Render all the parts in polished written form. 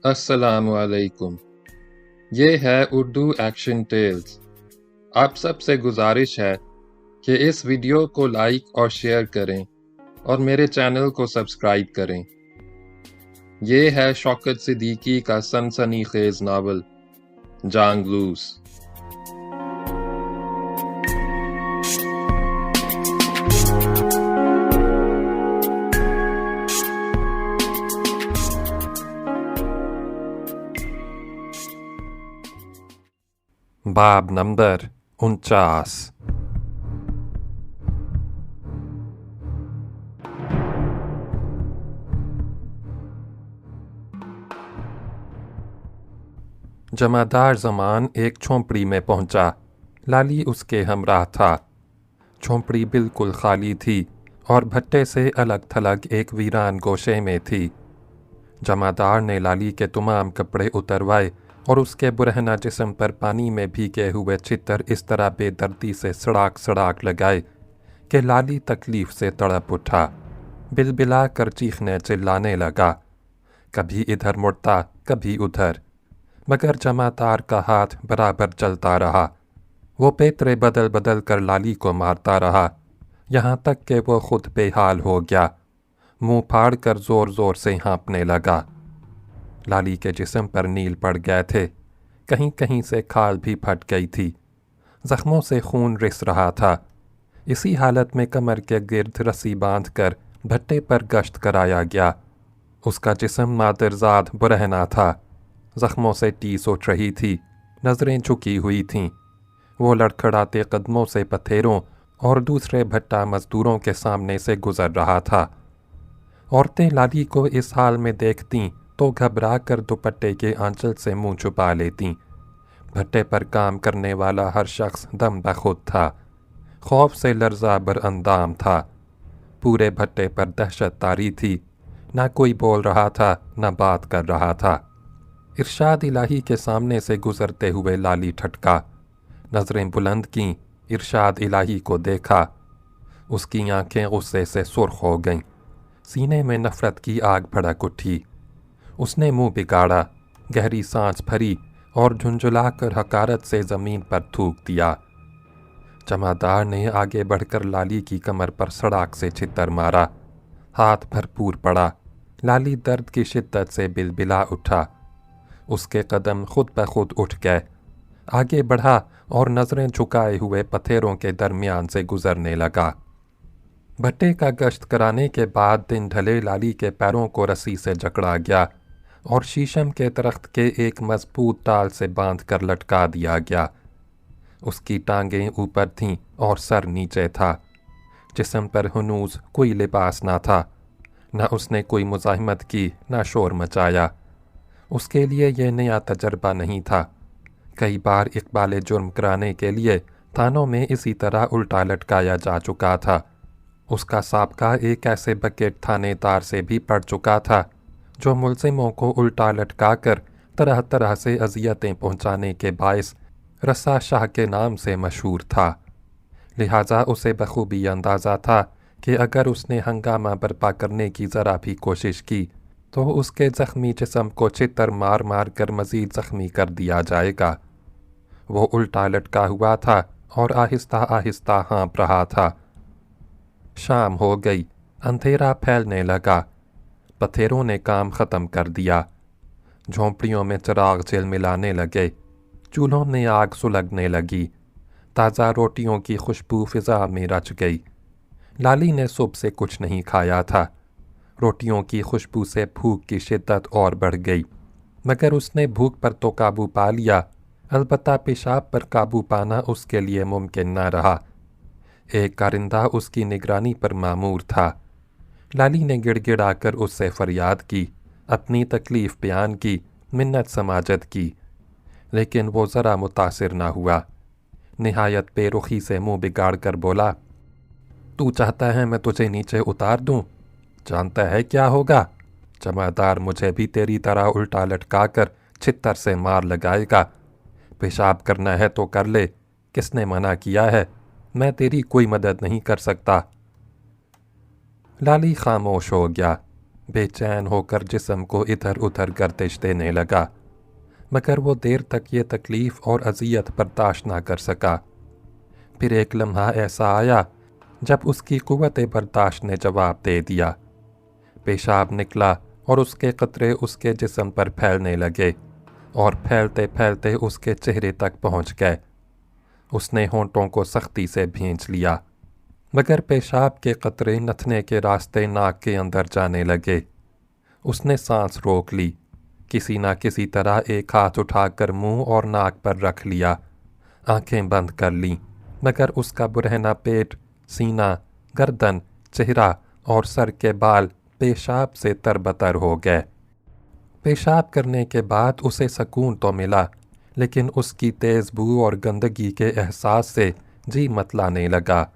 السلام علیکم۔ یہ ہے اردو ایکشن ٹیلز۔ آپ سب سے گزارش ہے کہ اس ویڈیو کو لائک اور شیئر کریں اور میرے چینل کو سبسکرائب کریں۔ یہ ہے شوکت صدیقی کا سنسنی خیز ناول جانگلوس۔ باب نمبر 49۔ جمعدار زمان ایک جھونپڑی میں پہنچا۔ لالی اس کے ہمراہ تھا۔ جھونپڑی بالکل خالی تھی اور بھٹے سے الگ تھلگ ایک ویران گوشے میں تھی۔ جمعدار نے لالی کے تمام کپڑے اتروائے اور اس کے برہنہ جسم پر پانی میں بھیگے ہوئے چھتر اس طرح بے دردی سے سڑاک سڑاک لگائے کہ لالی تکلیف سے تڑپ اٹھا۔ بلبلا کر چیخنے چلانے لگا، کبھی ادھر مڑتا کبھی ادھر، مگر جمعدار کا ہاتھ برابر چلتا رہا۔ وہ پیترے بدل بدل کر لالی کو مارتا رہا، یہاں تک کہ وہ خود بے حال ہو گیا، منہ پھاڑ کر زور زور سے ہانپنے لگا۔ لالی کے جسم پر نیل پڑ گئے تھے، کہیں کہیں سے کھال بھی پھٹ گئی تھی، زخموں سے خون رس رہا تھا۔ اسی حالت میں کمر کے گرد رسی باندھ کر بھٹے پر گشت کرایا گیا۔ اس کا جسم مادرزاد برہنہ تھا، زخموں سے ٹیس اٹھ رہی تھی، نظریں جھکی ہوئی تھیں۔ وہ لڑکھڑاتے قدموں سے پتھیروں اور دوسرے بھٹا مزدوروں کے سامنے سے گزر رہا تھا۔ عورتیں لالی کو اس حال میں دیکھتیں تو گھبرا کر دوپٹے کے آنچل سے منہ چھپا لیتیں۔ بھٹے پر کام کرنے والا ہر شخص دم بخود تھا، خوف سے لرزہ بر اندام تھا۔ پورے بھٹے پر دہشت طاری تھی، نہ کوئی بول رہا تھا نہ بات کر رہا تھا۔ ارشاد الہی کے سامنے سے گزرتے ہوئے لالی ٹھٹکا، نظریں بلند کیں، ارشاد الہی کو دیکھا۔ اس کی آنکھیں غصے سے سرخ ہو گئیں، سینے میں نفرت کی آگ بھڑک اٹھی۔ اس نے منہ بگاڑا، گہری سانس بھری اور جھنجھلا کر حقارت سے زمین پر تھوک دیا۔ جمعدار نے آگے بڑھ کر لالی کی کمر پر سڑاک سے چھتر مارا، ہاتھ بھرپور پڑا۔ لالی درد کی شدت سے بلبلا اٹھا، اس کے قدم خود بخود اٹھ گئے۔ آگے بڑھا اور نظریں جھکائے ہوئے پتھروں کے درمیان سے گزرنے لگا۔ بھٹے کا گشت کرانے کے بعد دن ڈھلے لالی کے پیروں کو رسی سے جکڑا گیا اور شیشم کے درخت کے ایک مضبوط ڈال سے باندھ کر لٹکا دیا گیا۔ اس کی ٹانگیں اوپر تھیں اور سر نیچے تھا۔ جسم پر ہنوز کوئی لباس نہ تھا، نہ اس نے کوئی مزاحمت کی نہ شور مچایا۔ اس کے لیے یہ نیا تجربہ نہیں تھا، کئی بار اقبال جرم کرانے کے لیے تھانوں میں اسی طرح الٹا لٹکایا جا چکا تھا۔ اس کا سابقہ ایک ایسے بکیٹ تھانے دار سے بھی پڑ چکا تھا جو ملزموں کو الٹا لٹکا کر طرح طرح سے اذیتیں پہنچانے کے باعث رسا شاہ کے نام سے مشہور تھا۔ لہٰذا اسے بخوبی اندازہ تھا کہ اگر اس نے ہنگامہ برپا کرنے کی ذرا بھی کوشش کی تو اس کے زخمی جسم کو چھتر مار مار کر مزید زخمی کر دیا جائے گا۔ وہ الٹا لٹکا ہوا تھا اور آہستہ آہستہ ہانپ رہا تھا۔ شام ہو گئی، اندھیرا پھیلنے لگا، پتھروں نے کام ختم کر دیا۔ جھونپڑیوں میں چراغ جھلملانے لگے، چولہوں میں آگ سلگنے لگی، تازہ روٹیوں کی خوشبو فضا میں رچ گئی۔ لالی نے صبح سے کچھ نہیں کھایا تھا، روٹیوں کی خوشبو سے بھوک کی شدت اور بڑھ گئی، مگر اس نے بھوک پر تو قابو پا لیا، البتہ پیشاب پر قابو پانا اس کے لیے ممکن نہ رہا۔ ایک کارندہ اس کی نگرانی پر مامور تھا۔ لالی نے گڑ گڑا کر اس سے فریاد کی، اپنی تکلیف بیان کی، منت سماجت کی، لیکن وہ ذرا متاثر نہ ہوا۔ نہایت بے رخی سے منہ بگاڑ کر بولا، تو چاہتا ہے میں تجھے نیچے اتار دوں؟ جانتا ہے کیا ہوگا؟ جمعدار مجھے بھی تیری طرح الٹا لٹکا کر چھتر سے مار لگائے گا۔ پیشاب کرنا ہے تو کر لے، کس نے منع کیا ہے؟ میں تیری کوئی مدد نہیں کر سکتا۔ لالی خاموش ہو گیا، बेचैन होकर जिस्म को इधर उधर गर्दिश देने लगा, मगर वो देर तक ये तकलीफ़ और अजियत बर्दाश्त ना कर सका। फिर एक लम्हा ऐसा आया जब उसकी कुव्वत बर्दाश्त ने जवाब दे दिया। पेशाब निकला और उसके कतरे उसके जिस्म पर फैलने लगे और फैलते फैलते उसके चेहरे तक पहुंच गए। उसने होंठों को सख्ती से भींच लिया, मगर पेशाब के कतरे नथने के रास्ते नाक के अंदर जाने लगे। उसने सांस रोक ली, किसी न किसी तरह एक हाथ उठाकर मुंह और नाक पर रख लिया, आंखें बंद कर लीं, मगर उसका बुरहना पेट, सीना, गर्दन, चेहरा और सर के बाल पेशाब से तरबतर हो गए। पेशाब करने के बाद उसे सुकून तो मिला, लेकिन उसकी तेज़ बू और गंदगी के एहसास से जी मतलाने लगा।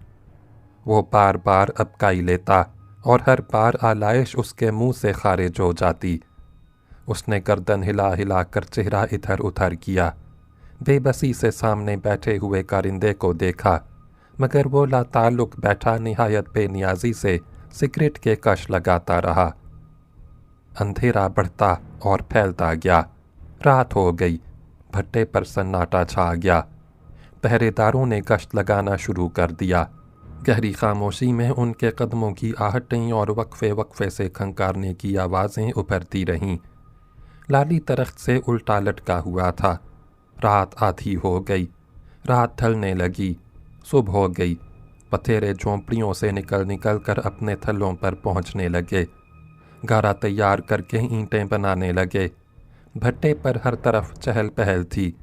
वो बार बार अबकाई लेता और हर बार आलाइश उसके मुंह से खारिज हो जाती। उसने गर्दन हिला हिला कर चेहरा इधर उधर किया, बेबसी से सामने बैठे हुए कारिंदे को देखा, मगर वो लाताल्लुक बैठा निहायत बेनियाजी से सिगरेट के कश लगाता रहा। अंधेरा बढ़ता और फैलता गया। रात हो गई, भट्टे पर सन्नाटा छा गया। पहरेदारों ने गश्त लगाना शुरू कर दिया। गहरी खामोशी में उनके कदमों की आहटें और वक्फे वक्फे से खंकारने की आवाज़ें उभरती रहीं। लाली तख्त से उल्टा लटका हुआ था। रात आधी हो गई, रात ढलने लगी, सुबह हो गई। पथेरे झोंपड़ियों से निकल निकल कर अपने थलों पर पहुंचने लगे। गारा तैयार करके ईंटें बनाने लगे। भट्टे पर हर तरफ चहल पहल थी,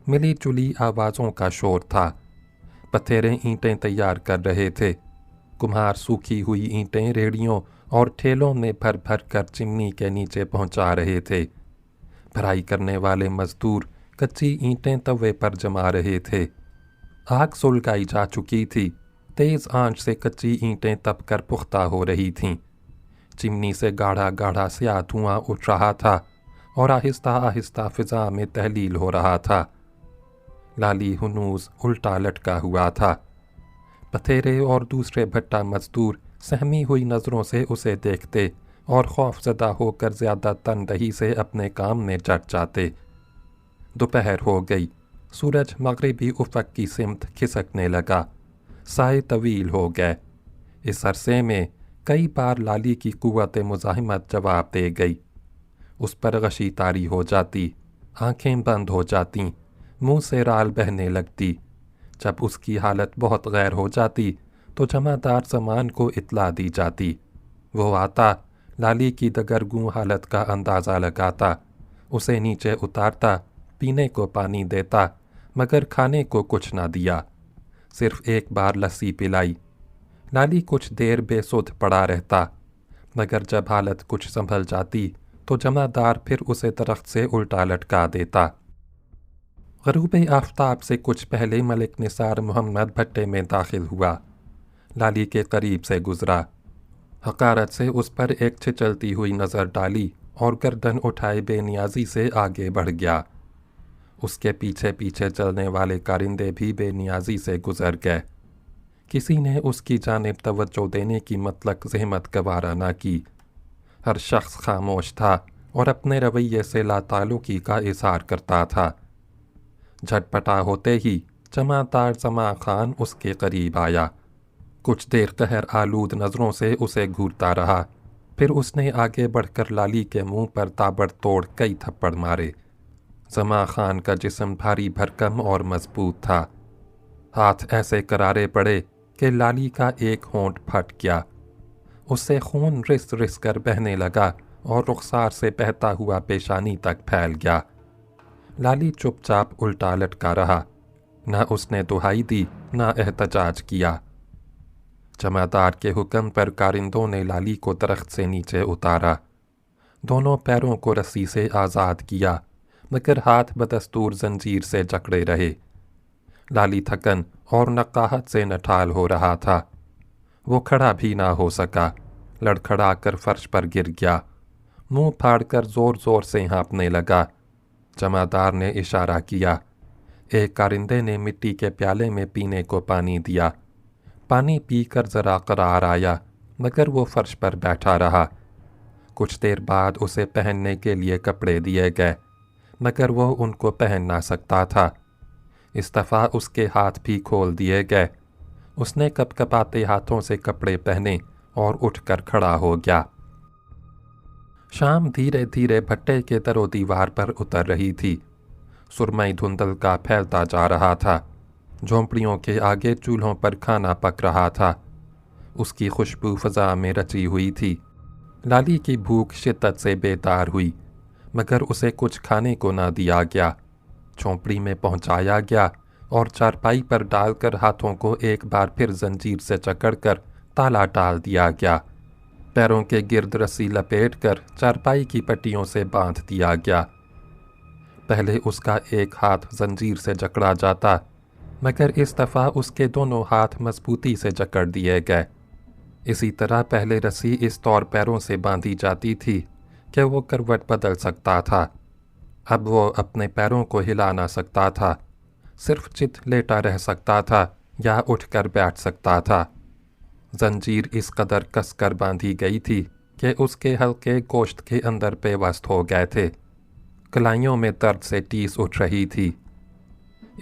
मिली जुली आवाज़ों का शोर था। पथेरे ईंटें तैयार कर रहे थे। कुम्हार सूखी हुई ईंटें रेड़ियों और ठेलों में भर भर कर चिमनी के नीचे पहुंचा रहे थे। भराई करने वाले मजदूर कच्ची ईंटें तवे पर जमा रहे थे। आग सुलगाई जा चुकी थी। तेज़ आंच से कच्ची ईंटें तप कर पुख्ता हो रही थीं। चिमनी से गाढ़ा गाढ़ा स्याह धुआं उठ रहा था और आहिस्ता आहिस्ता फिजा में तहलील हो रहा था। लाली हुनूस उल्टा लटका हुआ था। पथेरे और दूसरे भट्टा मजदूर सहमी हुई नज़रों से उसे देखते और खौफजदा होकर ज़्यादा तनदही से अपने काम में जट जाते। दोपहर हो गई। सूरज मगरिबी उफ़क़ की सिमत खिसकने लगा। साए तवील हो गए। इस अरसे में कई बार लाली की कुव्वत मुज़ाहिमत जवाब दे गई। उस पर गशी तारी हो जाती, आंखें बंद हो जातीं, मुंह से राल बहने लगती। जब उसकी हालत बहुत गैर हो जाती तो जमादार ज़मान को इत्ला दी जाती। वो आता, लाली की दगरगूं हालत का अंदाज़ा लगाता, उसे नीचे उतारता, पीने को पानी देता, मगर खाने को कुछ ना दिया। सिर्फ एक बार लस्सी पिलाई। लाली कुछ देर बेसुध पड़ा रहता, मगर जब हालत कुछ संभल जाती तो जमादार फिर उसे दरख्त से उल्टा लटका देता। ग़रूब आफ़ताब से कुछ पहले मलिक निसार मोहम्मद भट्टे में दाखिल हुआ। लाली के करीब से गुज़रा। हकारत से उस पर एक छिचलती हुई नज़र डाली और गर्दन उठाए बेनियाजी से आगे बढ़ गया। उसके पीछे पीछे चलने वाले कारिंदे भी बेनियाजी से गुज़र गए। किसी ने उसकी जानिब तवज्जो देने की मतलब ज़हमत गवारा ना की। हर शख्स खामोश था और अपने रवैये से लाताल्लुकी का इज़हार करता था। झटपटा होते ही जमादार जमा खान उसके करीब आया। कुछ देर कहर आलूद नज़रों से उसे घूरता रहा। फिर उसने आगे बढ़कर लाली के मुंह पर ताबड़तोड़ कई थप्पड़ मारे। जमा खान का जिस्म भारी भरकम और मजबूत था। हाथ ऐसे करारे पड़े कि लाली का एक होंठ फट गया। उससे खून रिस रिस कर बहने लगा और रुखसार से बहता हुआ पेशानी तक फैल गया। लाली चुपचाप उल्टा लटका रहा। न उसने दुहाई दी, न एहतजाज किया। जमादार के हुक्म पर कारिंदों ने लाली को दरख्त से नीचे उतारा। दोनों पैरों को रस्सी से आज़ाद किया, मगर हाथ बदस्तूर जंजीर से जकड़े रहे। लाली थकन और नकाहत से नठाल हो रहा था। वो खड़ा भी ना हो सका, लड़खड़ा कर फर्श पर गिर गया। मुंह फाड़कर ज़ोर ज़ोर से हाँफने लगा। जमादार ने इशारा किया। एक कारिंदे ने मिट्टी के प्याले में पीने को पानी दिया। पानी पीकर ज़रा करार आया, मगर वो फर्श पर बैठा रहा। کچھ دیر بعد اسے پہننے کے لیے کپڑے دیے گئے، مگر وہ ان کو پہن نہ سکتا تھا۔ اس دفعہ اس کے ہاتھ بھی کھول دیے گئے۔ اس نے کپ کپاتے ہاتھوں سے کپڑے پہنے اور اٹھ کر کھڑا ہو گیا۔ شام دھیرے دھیرے بھٹے کے در و دیوار پر اتر رہی تھی۔ سرمئی دھندل کا پھیلتا جا رہا تھا۔ جھونپڑیوں کے آگے چولہوں پر کھانا پک رہا تھا۔ اس کی خوشبو فضا میں رچی ہوئی تھی۔ لالی کی بھوک شدت سے بیدار ہوئی، مگر اسے کچھ کھانے کو نہ دیا گیا۔ جھونپڑی میں پہنچایا گیا اور چارپائی پر ڈال کر ہاتھوں کو ایک بار پھر زنجیر سے جکڑ کر تالا ڈال دیا گیا۔ پیروں کے گرد رسی لپیٹ کر چارپائی کی پٹیوں سے باندھ دیا گیا۔ پہلے اس کا ایک ہاتھ زنجیر سے جکڑا جاتا، مگر اس دفعہ اس کے دونوں ہاتھ مضبوطی سے جکڑ دیے گئے۔ اسی طرح پہلے رسی اس طور پیروں سے باندھی جاتی تھی کہ وہ کروٹ بدل سکتا تھا۔ اب وہ اپنے پیروں کو ہلا نہ سکتا تھا، صرف چت لیٹا رہ سکتا تھا یا اٹھ کر بیٹھ سکتا تھا۔ زنجیر اس قدر کس کر باندھی گئی تھی کہ اس کے حلقے گوشت کے اندر پیوست ہو گئے تھے۔ کلائیوں میں درد سے ٹیس اٹھ رہی تھی۔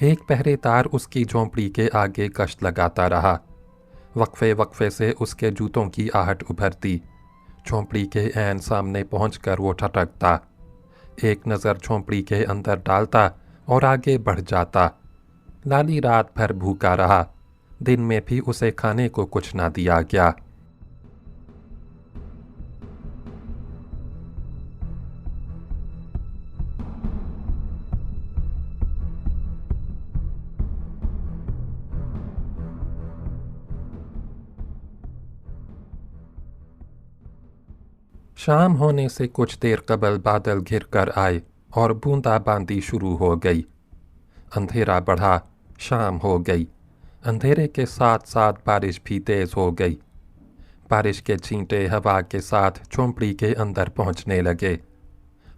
ایک پہرے دار اس کی جھونپڑی کے آگے گشت لگاتا رہا۔ وقفے وقفے سے اس کے جوتوں کی آہٹ ابھرتی۔ جھونپڑی کے عین سامنے پہنچ کر وہ ٹھٹکتا، ایک نظر جھونپڑی کے اندر ڈالتا اور آگے بڑھ جاتا۔ لالی رات بھر بھوکا رہا، دن میں بھی اسے کھانے کو کچھ نہ دیا گیا۔ شام ہونے سے کچھ دیر قبل بادل گھر کر آئے اور بوندا باندی شروع ہو گئی۔ اندھیرا بڑھا، شام ہو گئی۔ اندھیرے کے ساتھ ساتھ بارش بھی تیز ہو گئی۔ بارش کے چھینٹے ہوا کے ساتھ جھونپڑی کے اندر پہنچنے لگے۔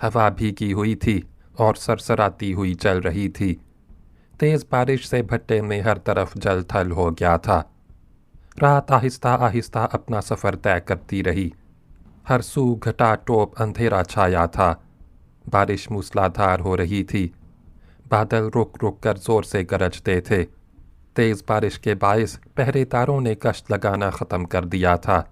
ہوا بھیگی ہوئی تھی اور سرسراتی ہوئی چل رہی تھی۔ تیز بارش سے بھٹے میں ہر طرف جل تھل ہو گیا تھا۔ رات آہستہ آہستہ اپنا سفر طے کرتی رہی۔ ہر سو گھٹا ٹوپ اندھیرا چھایا تھا۔ بارش موسلادھار ہو رہی تھی۔ بادل رک رک کر زور سے گرجتے تھے۔ تیز بارش کے باعث پہرے داروں نے گشت لگانا ختم کر دیا تھا۔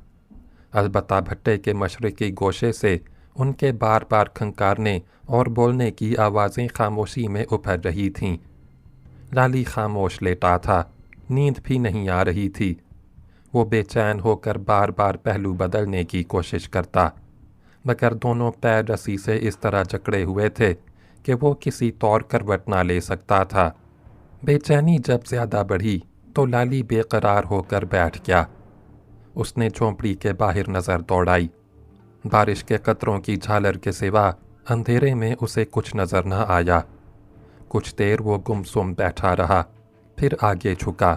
البتہ بھٹے کے مشرقی گوشے سے ان کے بار بار کھنکارنے اور بولنے کی آوازیں خاموشی میں ابھر رہی تھیں۔ لالی خاموش لیٹا تھا، نیند بھی نہیں آ رہی تھی۔ وہ بے چین ہو کر بار بار پہلو بدلنے کی کوشش کرتا، مگر دونوں پیر رسی سے اس طرح جکڑے ہوئے تھے کہ وہ کسی طور کروٹ نہ لے سکتا تھا۔ بے چینی جب زیادہ بڑھی تو لالی بے قرار ہو کر بیٹھ گیا۔ اس نے جھونپڑی کے باہر نظر دوڑائی۔ بارش کے قطروں کی جھالر کے سوا اندھیرے میں اسے کچھ نظر نہ آیا۔ کچھ دیر وہ گمسم بیٹھا رہا، پھر آگے جھکا،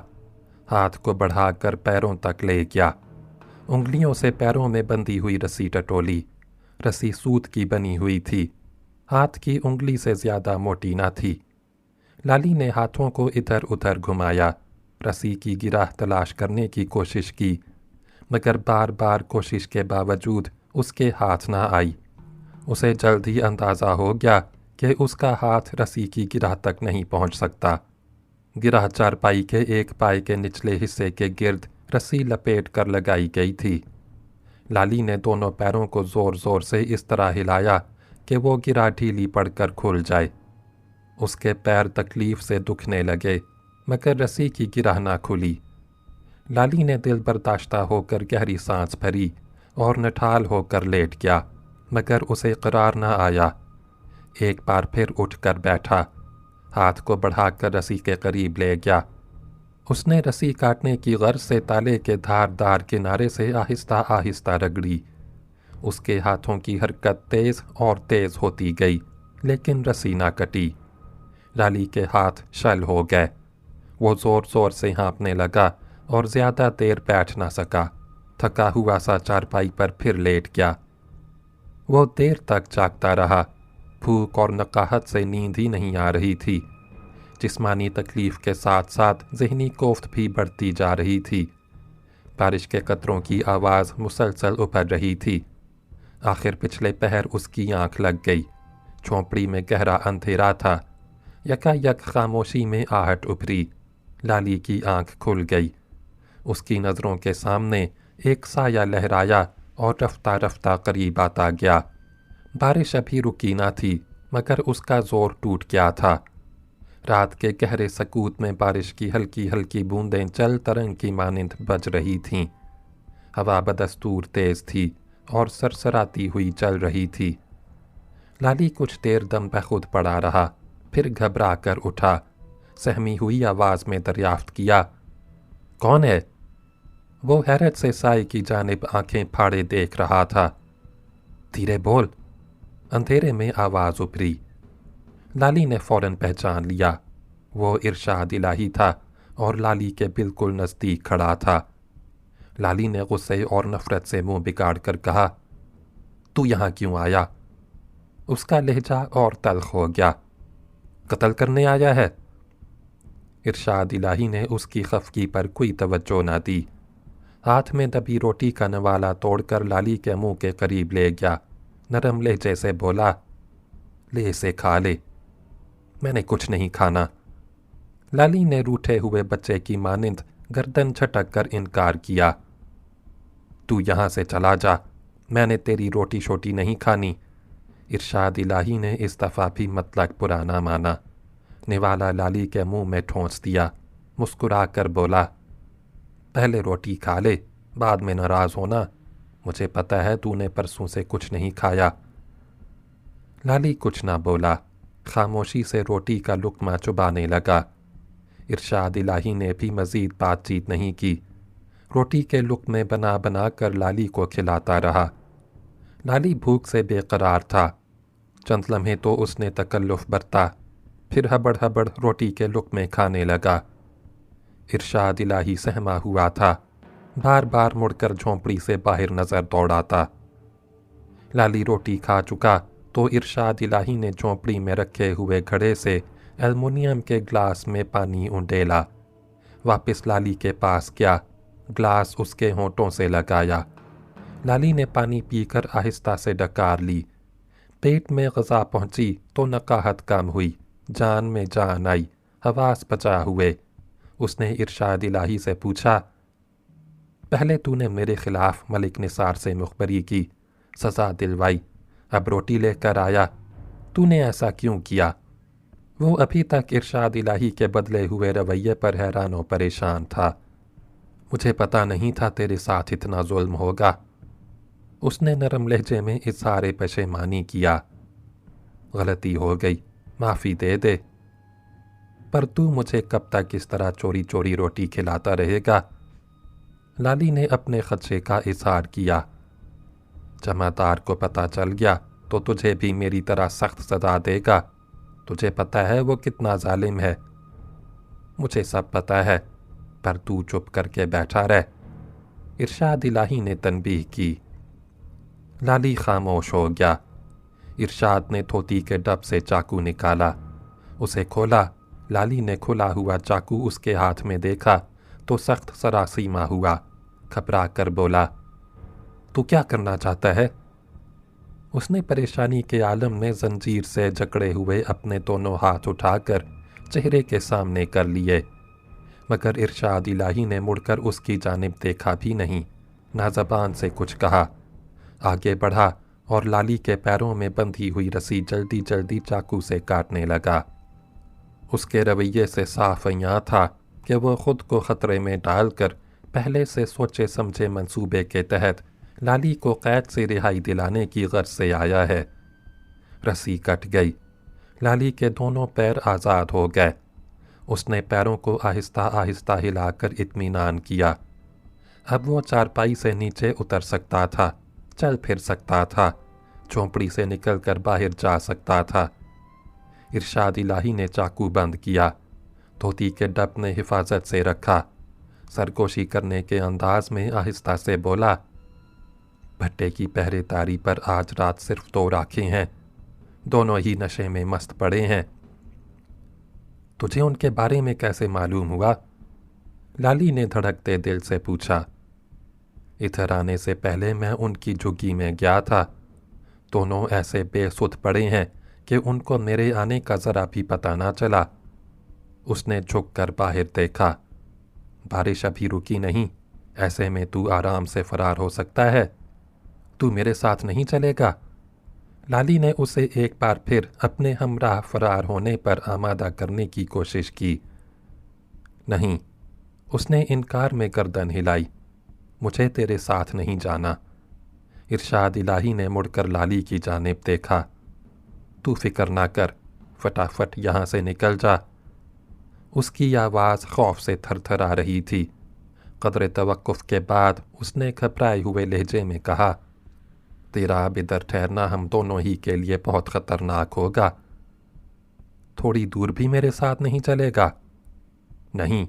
ہاتھ کو بڑھا کر پیروں تک لے گیا۔ انگلیوں سے پیروں میں بندھی ہوئی رسی ٹٹولی۔ رسی سوت کی بنی ہوئی تھی، ہاتھ کی انگلی سے زیادہ موٹی نہ تھی۔ لالی نے ہاتھوں کو ادھر ادھر گھمایا، رسی کی گرہ تلاش کرنے کی کوشش کی، مگر بار بار کوشش کے باوجود اس کے ہاتھ نہ آئی۔ اسے جلد ہی اندازہ ہو گیا کہ اس کا ہاتھ رسی کی گرہ تک نہیں پہنچ سکتا۔ گرہ چارپائی کے ایک پائے کے نچلے حصے کے گرد رسی لپیٹ کر لگائی گئی تھی۔ لالی نے دونوں پیروں کو زور زور سے اس طرح ہلایا کہ وہ گرہ ڈھیلی پڑ کر کھل جائے۔ اس کے پیر تکلیف سے دکھنے لگے، مگر رسی کی گرہ نہ کھلی۔ لالی نے دل برداشتہ ہو کر گہری سانس بھری اور نٹھال ہو کر لیٹ گیا، مگر اسے قرار نہ آیا۔ ایک بار پھر اٹھ کر بیٹھا، ہاتھ کو بڑھا کر رسی کے قریب لے گیا۔ اس نے رسی کاٹنے کی غرض سے تالے کے دھار دار کنارے سے آہستہ آہستہ رگڑی۔ اس کے ہاتھوں کی حرکت تیز اور تیز ہوتی گئی، لیکن رسی نہ کٹی۔ لالی کے ہاتھ شل ہو گئے۔ وہ زور زور سے ہانپنے لگا اور زیادہ دیر بیٹھ نہ سکا۔ تھکا ہوا سا چارپائی پر پھر لیٹ گیا۔ وہ دیر تک جاگتا رہا۔ بھوک اور نقاہت سے نیند ہی نہیں آ رہی تھی۔ جسمانی تکلیف کے ساتھ ساتھ ذہنی کوفت بھی بڑھتی جا رہی تھی۔ بارش کے قطروں کی آواز مسلسل ابھر رہی تھی۔ آخر پچھلے پہر اس کی آنکھ لگ گئی۔ جھونپڑی میں گہرا اندھیرا تھا۔ یکا یک خاموشی میں آہٹ ابھری۔ لالی کی آنکھ کھل گئی۔ اس کی نظروں کے سامنے ایک سایہ لہرایا اور رفتہ رفتہ قریب آتا گیا۔ بارش ابھی رکی نہ تھی مگر اس کا زور ٹوٹ گیا تھا۔ رات کے گہرے سکوت میں بارش کی ہلکی ہلکی بوندیں جل ترنگ کی مانند بج رہی تھیں۔ ہوا بدستور تیز تھی اور سرسراتی ہوئی چل رہی تھی۔ لالی کچھ دیر دم بخود پڑا رہا، پھر گھبرا کر اٹھا۔ سہمی ہوئی آواز میں دریافت کیا، کون ہے؟ وہ حیرت سے سائے کی جانب آنکھیں پھاڑے دیکھ رہا تھا۔ دھیرے بول، اندھیرے میں آواز ابھری۔ لالی نے فوراً پہچان لیا۔ وہ ارشاد الہی تھا اور لالی کے بالکل نزدیک کھڑا تھا۔ لالی نے غصے اور نفرت سے منہ بگاڑ کر کہا، تو یہاں کیوں آیا؟ اس کا لہجہ اور تلخ ہو گیا۔ قتل کرنے آیا ہے؟ ارشاد الہی نے اس کی خفگی پر کوئی توجہ نہ دی۔ ہاتھ میں دبی روٹی کا نوالا توڑ کر لالی کے منہ کے قریب لے گیا۔ نرم لہجے سے بولا، لے اسے کھا لے۔ میں نے کچھ نہیں کھانا۔ لالی نے روٹھے ہوئے بچے کی مانند گردن جھٹک کر انکار کیا۔ تو یہاں سے چلا جا، میں نے تیری روٹی شوٹی نہیں کھانی۔ ارشاد الہی نے اس دفعہ بھی مطلق پرانا مانا۔ نوالا لالی کے منہ میں ٹھونس دیا۔ مسکرا کر بولا، پہلے روٹی کھا لے، بعد میں ناراض ہونا۔ مجھے پتہ ہے تو نے پرسوں سے کچھ نہیں کھایا۔ لالی کچھ نہ بولا، خاموشی سے روٹی کا لقمہ چبانے لگا۔ ارشاد الہی نے بھی مزید بات چیت نہیں کی۔ روٹی کے لقمے بنا بنا کر لالی کو کھلاتا رہا۔ لالی بھوک سے بے قرار تھا۔ چند لمحے تو اس نے تکلف برتا، پھر ہبڑ ہبڑ روٹی کے لقمے کھانے لگا۔ ارشاد الہی سہما ہوا تھا، بار بار مڑ کر جھونپڑی سے باہر نظر دوڑاتا۔ لالی روٹی کھا چکا تو ارشاد الہی نے جھونپڑی میں رکھے ہوئے گھڑے سے ایلومینیم کے گلاس میں پانی انڈیلا۔ واپس لالی کے پاس گیا، گلاس اس کے ہونٹوں سے لگایا۔ لالی نے پانی پی کر آہستہ سے ڈکار لی۔ پیٹ میں غذا پہنچی تو نقاہت کم ہوئی، جان میں جان آئی، حواس بچا ہوئے۔ اس نے ارشاد الہی سے پوچھا، پہلے تو نے میرے خلاف ملک نثار سے مخبری کی، سزا دلوائی، اب روٹی لے کر آیا، تو نے ایسا کیوں کیا؟ وہ ابھی تک ارشاد الہی کے بدلے ہوئے رویے پر حیران و پریشان تھا۔ مجھے پتہ نہیں تھا تیرے ساتھ اتنا ظلم ہوگا۔ اس نے نرم لہجے میں اظہار پشیمانی کیا۔ غلطی ہو گئی، معافی دے دے۔ پر تو مجھے کب تک اس طرح چوری چوری روٹی کھلاتا رہے گا؟ لالی نے اپنے خدشے کا اظہار کیا۔ جمعدار کو پتہ چل گیا تو تجھے بھی میری طرح سخت سزا دے گا۔ تجھے پتہ ہے وہ کتنا ظالم ہے۔ مجھے سب پتہ ہے، پر تو چپ کر کے بیٹھا رہ۔ ارشاد الہی نے تنبیہ کی۔ لالی خاموش ہو گیا۔ ارشاد نے دھوتی کے ڈب سے چاقو نکالا، اسے کھولا۔ لالی نے کھلا ہوا چاقو اس کے ہاتھ میں دیکھا تو سخت سراسیمہ ہوا، گھبرا کر بولا، تو کیا کرنا چاہتا ہے؟ اس نے پریشانی کے عالم میں زنجیر سے جکڑے ہوئے اپنے دونوں ہاتھ اٹھا کر چہرے کے سامنے کر لیے، مگر ارشاد الہی نے مڑ کر اس کی جانب دیکھا بھی نہیں، نہ زبان سے کچھ کہا۔ آگے بڑھا اور لالی کے پیروں میں بندھی ہوئی رسی جلدی جلدی چاقو سے کاٹنے لگا۔ اس کے رویے سے صاف عیاں تھا کہ وہ خود کو خطرے میں ڈال کر پہلے سے سوچے سمجھے منصوبے کے تحت لالی کو قید سے رہائی دلانے کی غرض سے آیا ہے۔ رسی کٹ گئی، لالی کے دونوں پیر آزاد ہو گئے۔ اس نے پیروں کو آہستہ آہستہ ہلا کر اطمینان کیا۔ اب وہ چارپائی سے نیچے اتر سکتا تھا، چل پھر سکتا تھا، جھونپڑی سے نکل کر باہر جا سکتا تھا۔ ارشاد الہی نے چاقو بند کیا، دھوتی کے ڈب نے حفاظت سے رکھا، سرگوشی کرنے کے انداز میں آہستہ سے بولا، بھٹے کی پہرے داری پر آج رات صرف 2 راکھیں ہیں، دونوں ہی نشے میں مست پڑے ہیں۔ تجھے ان کے بارے میں کیسے معلوم ہوا؟ لالی نے دھڑکتے دل سے پوچھا۔ ادھر آنے سے پہلے میں ان کی جھگی میں گیا تھا، दोनों ऐसे बेसुध पड़े हैं कि उनको मेरे आने का ज़रा भी पता ना चला। उसने झुक कर बाहर देखा। बारिश अभी रुकी नहीं, ऐसे में तू आराम से फरार हो सकता है। तू मेरे साथ नहीं चलेगा? लाली ने उसे एक बार फिर अपने हमराह फरार होने पर आमादा करने की कोशिश की। नहीं, उसने इनकार में गर्दन हिलाई। मुझे तेरे साथ नहीं जाना। इरशाद इलाही ने मुड़कर लाली की जानिब देखा। तू फिक्र ना कर, फटाफट यहाँ से निकल जा। उसकी आवाज़ खौफ से थरथरा रही थी। कदर तवक्कुफ़ के बाद उसने घबराए हुए लहजे में कहा, तेरा अब इधर ठहरना हम दोनों ही के लिए बहुत ख़तरनाक होगा। थोड़ी दूर भी मेरे साथ नहीं चलेगा? नहीं।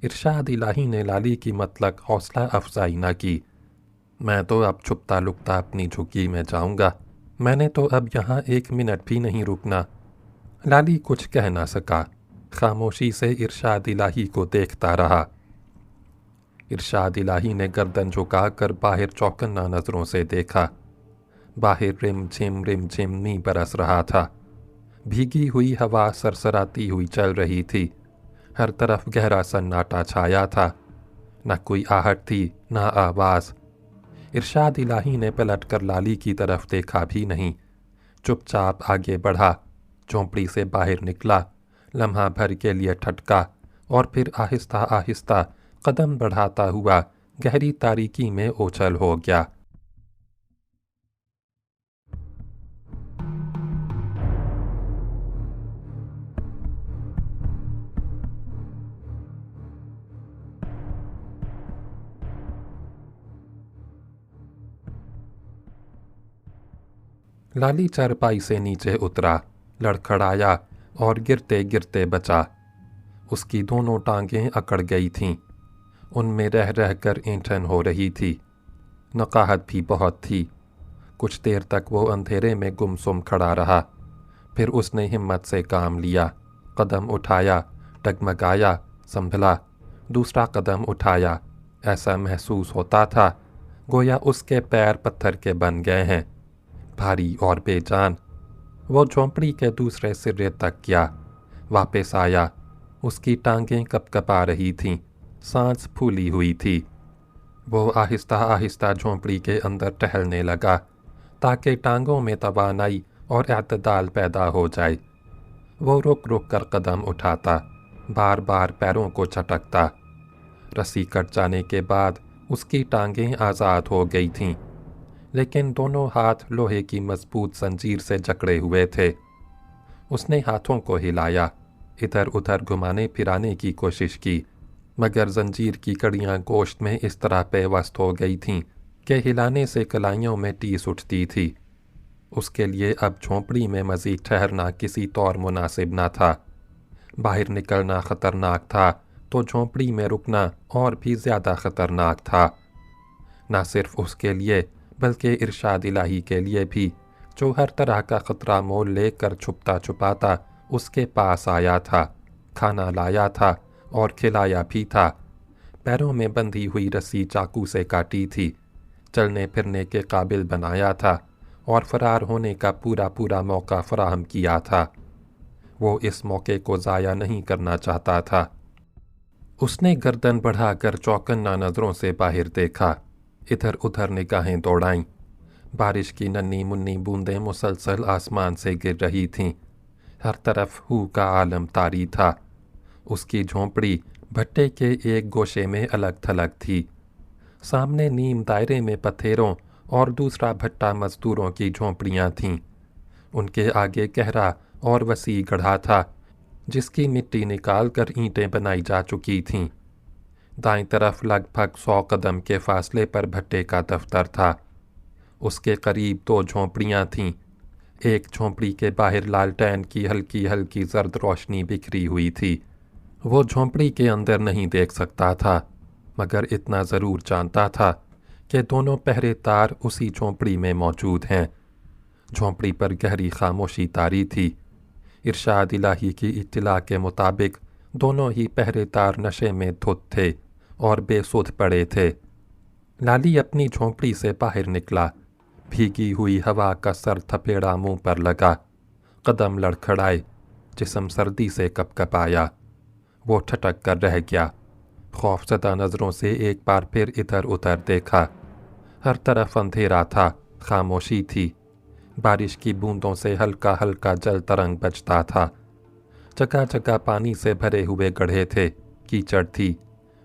इरशाद इलाही ने लाली की मतलब हौसला अफजाई न की। मैं तो अब छुपता लुकता अपनी झुग्गी में जाऊंगा। मैंने तो अब यहाँ 1 मिनट भी नहीं रुकना। लाली कुछ कह ना सका, खामोशी से इरशाद इलाही को देखता रहा। इरशाद इलाही ने गर्दन झुकाकर बाहर चौकन्ना नज़रों से देखा। बाहर रिम झिम नी बरस रहा था। भीगी हुई हवा सरसराती हुई चल रही थी। हर तरफ गहरा सन्नाटा छाया था। न कोई आहट थी, न आवाज़। इरशाद इलाही ने पलटकर लाली की तरफ देखा भी नहीं। चुपचाप आगे बढ़ा, झोंपड़ी से बाहर निकला, लम्हा भर के लिए ठटका और फिर आहिस्ता आहिस्ता कदम बढ़ाता हुआ गहरी तारीकी में ओझल हो गया। लाली चारपाई से नीचे उतरा, लड़खड़ाया और गिरते गिरते बचा। उसकी दोनों टांगें अकड़ गई थीं। उनमें रह रह कर ऐंठन हो रही थी। नकाहत भी बहुत थी। कुछ देर तक वो अंधेरे में गुमसुम खड़ा रहा। फिर उसने हिम्मत से काम लिया। कदम उठाया, डगमगाया, संभला। दूसरा कदम उठाया। ऐसा महसूस होता था गोया उसके पैर पत्थर के बन गए हैं, भारी और बेजान। वो झोंपड़ी के दूसरे सिरे तक गया, वापस आया। उसकी टांगें कपकपा रही थीं, सांस फूली हुई थी। वो आहिस्ता आहिस्ता झोंपड़ी के अंदर टहलने लगा ताकि टांगों में तवानाई और एतदाल पैदा हो जाए। वो रुक रुक कर कदम उठाता, बार बार पैरों को झटकता। रस्सी कट जाने के बाद उसकी टांगें आज़ाद हो गई थीं, लेकिन दोनों हाथ लोहे की मजबूत जंजीर से जकड़े हुए थे। उसने हाथों को हिलाया, इधर उधर घुमाने फिराने की कोशिश की, मगर जंजीर की कड़ियाँ गोश्त में इस तरह पेवस्त हो गई थीं कि हिलाने से कलाइयों में टीस उठती थी। उसके लिए अब झोंपड़ी में मज़ीद ठहरना किसी तौर मुनासिब न था। बाहर निकलना ख़तरनाक था तो झोंपड़ी में रुकना और भी ज़्यादा ख़तरनाक था। न सिर्फ उसके लिए बल्कि इरशाद इलाही के लिए भी, जो हर तरह का ख़तरा मोल लेकर छुपता छुपाता उसके पास आया था, खाना लाया था और खिलाया भी था। पैरों में बंधी हुई रस्सी चाकू से काटी थी, चलने फिरने के काबिल बनाया था और फरार होने का पूरा पूरा मौका फराहम किया था। वो इस मौके को ज़ाया नहीं करना चाहता था। उसने गर्दन बढ़ाकर चौकन्ना नज़रों से बाहर देखा, इधर उधर निगाहें दौड़ाईं। बारिश की नन्ही मुन्नी बूंदें मुसलसल आसमान से गिर रही थीं। हर तरफ हू का आलम तारी था। उसकी झोंपड़ी भट्टे के एक गोशे में अलग थलग थी। सामने नीम दायरे में पथेरों और दूसरा भट्टा मजदूरों की झोंपड़ियाँ थीं। उनके आगे गहरा और वसी गड्ढा था जिसकी मिट्टी निकाल कर ईंटें बनाई जा चुकी थीं। दाईं तरफ लगभग 100 कदम के फासले पर भट्टे का दफ्तर था। उसके करीब 2 झोंपड़ियाँ थीं। एक झोंपड़ी के बाहर लालटेन की हल्की हल्की जर्द रोशनी बिखरी हुई थी। वो झोंपड़ी के अंदर नहीं देख सकता था, मगर इतना ज़रूर जानता था कि दोनों पहरेदार उसी झोंपड़ी में मौजूद हैं। झोंपड़ी पर गहरी खामोशी तारी थी। इरशाद इलाही की इत्तला के मुताबिक दोनों ही पहरेदार नशे में धुत थे और बेसुध पड़े थे। लाली अपनी झोंपड़ी से बाहर निकला, भीगी हुई हवा का सर थपेड़ा मुंह पर लगा। कदम लड़खड़ाए, जिस्म सर्दी से कपकपाया। वो ठटक कर रह गया। खौफज़दा नज़रों से एक बार फिर इधर उधर देखा। हर तरफ अंधेरा था, खामोशी थी। बारिश की बूंदों से हल्का हल्का जल तरंग बजता था। जगह जगह पानी से भरे हुए गड्ढे थे, कीचड़ थी।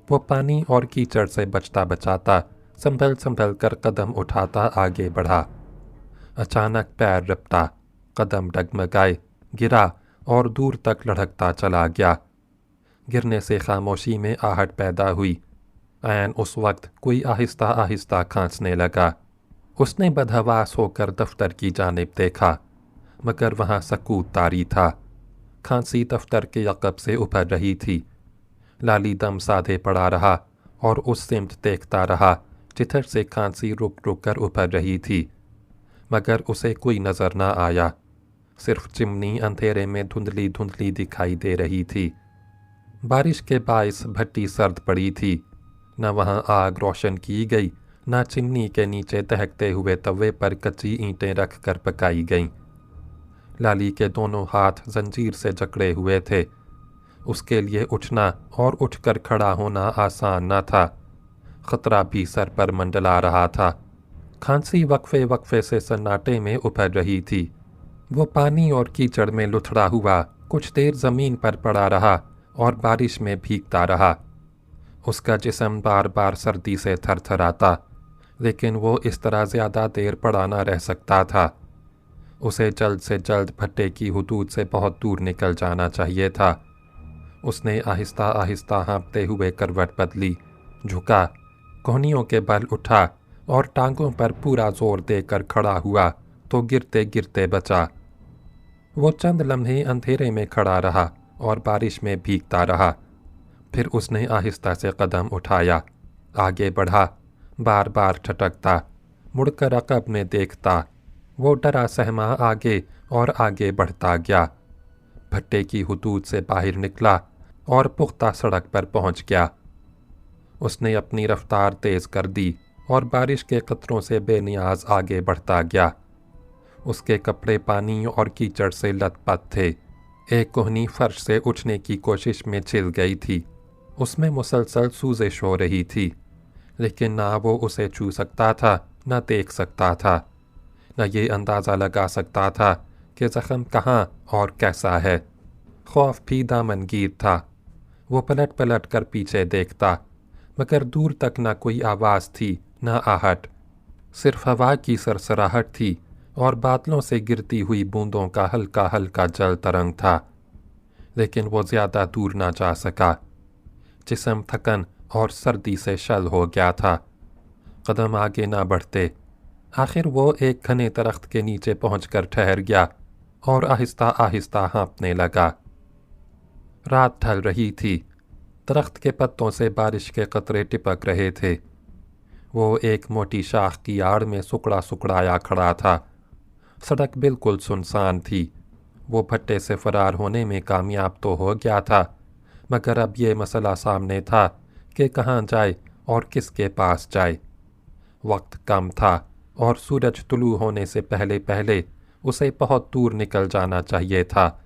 वो पानी और कीचड़ से बचता बचाता संभल संभल कर कदम उठाता आगे बढ़ा। अचानक पैर रपटा, कदम डगमगाए, गिरा और दूर तक लढ़कता चला गया। गिरने से खामोशी में आहट पैदा हुई। ऐन उस वक्त कोई आहिस्ता आहिस्ता खांसने लगा। उसने बदहवास होकर दफ्तर की जानिब देखा, मगर वहाँ सकूत तारी था। खांसी दफ्तर के अकब से उभर रही थी। लाली दम साधे पड़ा रहा और उस सिमत देखता रहा जिधर से खांसी रुक रुक कर उभर रही थी, मगर उसे कोई नज़र न आया। सिर्फ चिमनी अंधेरे में धुंधली धुंधली दिखाई दे रही थी। बारिश के बाइस भट्टी सर्द पड़ी थी। न वहाँ आग रोशन की गई, न चिमनी के नीचे दहकते हुए तवे पर कच्ची ईंटें रख कर पकाई गईं। लाली के दोनों हाथ जंजीर से जकड़े हुए थे। उसके लिए उठना और उठकर खड़ा होना आसान न था। खतरा भी सर पर मंडला रहा था। खांसी वक्फे वक्फे से सन्नाटे में उभर रही थी। वो पानी और कीचड़ में लुथड़ा हुआ कुछ देर ज़मीन पर पड़ा रहा और बारिश में भीगता रहा। उसका जिस्म बार बार सर्दी से थरथराता, लेकिन वो इस तरह ज़्यादा देर पड़ा न रह सकता था। उसे जल्द से जल्द भट्टे की हुदूद से बहुत दूर निकल जाना चाहिए था। उसने आहिस्ता आहिस्ता हाँफते हुए करवट बदली, झुका, कोहनियों के बल उठा और टांगों पर पूरा जोर देकर खड़ा हुआ तो गिरते गिरते बचा। वो चंद लम्हे अंधेरे में खड़ा रहा और बारिश में भीगता रहा। फिर उसने आहिस्ता से कदम उठाया, आगे बढ़ा, बार बार ठटकता, मुड़कर अकब में देखता। वो डरा सहमा आगे और आगे बढ़ता गया। भट्टे की हुदूद से बाहर निकला और पुख्ता सड़क पर पहुंच गया। उसने अपनी रफ्तार तेज़ कर दी और बारिश के कतरों से बेनियाज आगे बढ़ता गया। उसके कपड़े पानी और कीचड़ से लथपथ थे। एक कोहनी फर्श से उठने की कोशिश में छिल गई थी। उसमें मुसलसल सूजिश हो रही थी, लेकिन ना वो उसे छू सकता था, न देख सकता था, न ये अंदाज़ा लगा सकता था कि ज़ख़म कहाँ और कैसा है। खौफ भी दामनगीर था। वो पलट पलट कर पीछे देखता, मगर दूर तक न कोई आवाज़ थी, न आहट। सिर्फ हवा की सरसराहट थी और बादलों से गिरती हुई बूंदों का हल्का हल्का जल तरंग था। लेकिन वो ज़्यादा दूर ना जा सका। जिस्म थकन और सर्दी से शल हो गया था। कदम आगे ना बढ़ते। आखिर वो एक घने दरख्त के नीचे पहुंचकर ठहर गया और आहिस्ता आहिस्ता हाँफने लगा। रात ढल रही थी। दरख्त के पत्तों से बारिश के कतरे टिपक रहे थे। वो एक मोटी शाख की आड़ में सुकड़ा सुकड़ाया खड़ा था। सड़क बिल्कुल सुनसान थी। वो भट्टे से फरार होने में कामयाब तो हो गया था, मगर अब ये मसला सामने था कि कहाँ जाए और किसके पास जाए। वक्त कम था और सूरज तुलू होने से पहले पहले उसे बहुत दूर निकल जाना चाहिए था,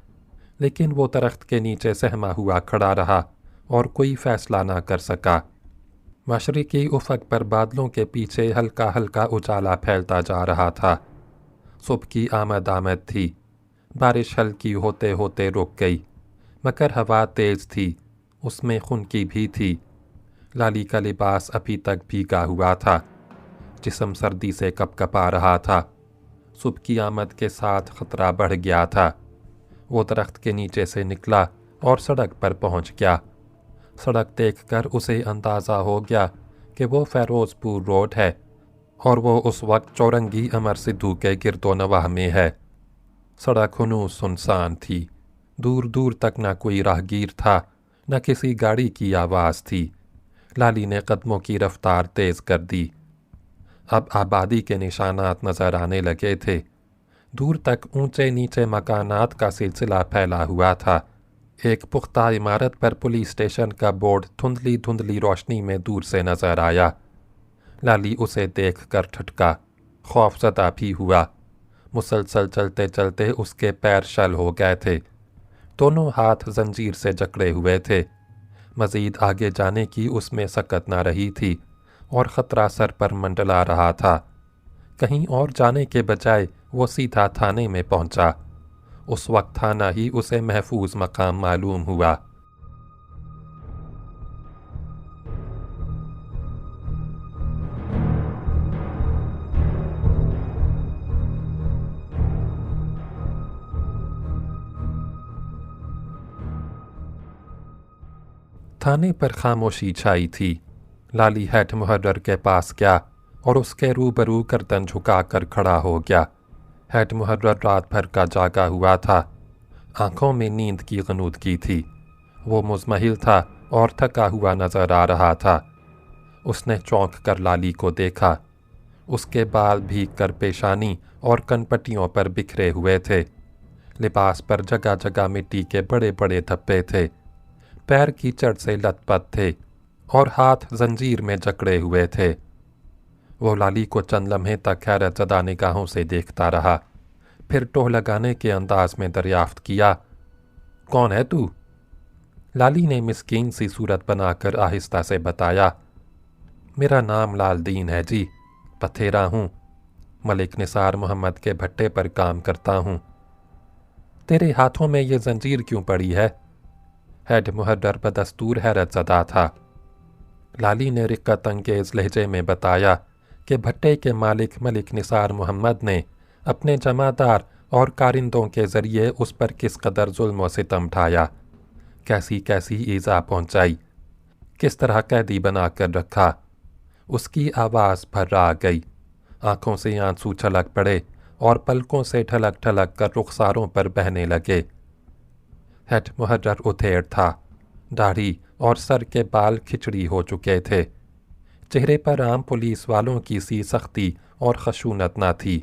लेकिन वो दरख्त के नीचे सहमा हुआ खड़ा रहा और कोई फैसला ना कर सका। मशरिकी उफक पर बादलों के पीछे हल्का हल्का उजाला फैलता जा रहा था। सुबह की आमद आमद थी। बारिश हल्की होते होते रुक गई, मगर हवा तेज़ थी, उसमें खुनकी भी थी। लाली का लिबास अभी तक भीगा हुआ था। जिस्म सर्दी से कपकपा रहा था। सुबह की आमद के साथ खतरा बढ़ गया था। वो दरख्त के नीचे से निकला और सड़क पर पहुंच गया। सड़क देखकर उसे अंदाज़ा हो गया कि वो फ़ैरोज़पुर रोड है और वो उस वक्त चौरंगी अमर सिद्धू के गिरदोनवाह में है। सड़क हुनूस सुनसान थी। दूर दूर तक न कोई राहगीर था, न किसी गाड़ी की आवाज़ थी। लाली ने कदमों की रफ्तार तेज़ कर दी। अब आबादी के निशानात नज़र आने लगे थे। दूर तक ऊंचे नीचे मकानात का सिलसिला फैला हुआ था। एक पुख्ता इमारत पर पुलिस स्टेशन का बोर्ड धुंधली धुंधली रोशनी में दूर से नज़र आया। लाली उसे देख कर ठटका। خوف زدہ بھی ہوا۔ مسلسل چلتے چلتے اس کے پیر شل ہو گئے تھے، دونوں ہاتھ زنجیر سے جکڑے ہوئے تھے۔ مزید آگے جانے کی اس میں سکت نہ رہی تھی اور خطرہ سر پر منڈلا رہا تھا۔ کہیں اور جانے کے بجائے وہ سیدھا تھانے میں پہنچا۔ اس وقت تھانہ ہی اسے محفوظ مقام معلوم ہوا۔ تھانے پر خاموشی چھائی تھی۔ لالی ہیڈ محرر کے پاس گیا اور اس کے روبرو گردن جھکا کر کھڑا ہو گیا۔ ہیڈ محرر رات بھر کا جاگا ہوا تھا، آنکھوں میں نیند کی غنودگی تھی۔ وہ مزمحل تھا اور تھکا ہوا نظر آ رہا تھا۔ اس نے چونک کر لالی کو دیکھا۔ اس کے بال بھیگ کر پیشانی اور کنپٹیوں پر بکھرے ہوئے تھے۔ لباس پر جگہ جگہ مٹی کے بڑے بڑے دھبے تھے، پیر کیچڑ سے لت پت تھے اور ہاتھ زنجیر میں جکڑے ہوئے تھے۔ وہ لالی کو چند لمحے تک حیرت زدہ نگاہوں سے دیکھتا رہا، پھر ٹوہ لگانے کے انداز میں دریافت کیا، کون ہے تو؟ لالی نے مسکین سی صورت بنا کر آہستہ سے بتایا، میرا نام لال دین ہے جی، پتھیرا ہوں، ملک نثار محمد کے بھٹے پر کام کرتا ہوں۔ تیرے ہاتھوں میں یہ زنجیر کیوں پڑی ہے؟ ہیڈ محرر بدستور حیرت زدہ تھا۔ لالی نے رقت انگیز لہجے میں بتایا کہ بھٹے کے مالک ملک نثار محمد نے اپنے جمعدار اور کارندوں کے ذریعے اس پر کس قدر ظلم و ستم ڈھایا، کیسی کیسی ایذا پہنچائی، کس طرح قیدی بنا کر رکھا۔ اس کی آواز بھرا گئی، آنکھوں سے آنسو چھلک پڑے اور پلکوں سے ڈھلک ڈھلک کر رخساروں پر بہنے لگے۔ ہیڈ محرر ادھیڑ تھا، داڑھی اور سر کے بال کھچڑی ہو چکے تھے، چہرے پر عام پولیس والوں کی سی سختی اور خشونت نہ تھی۔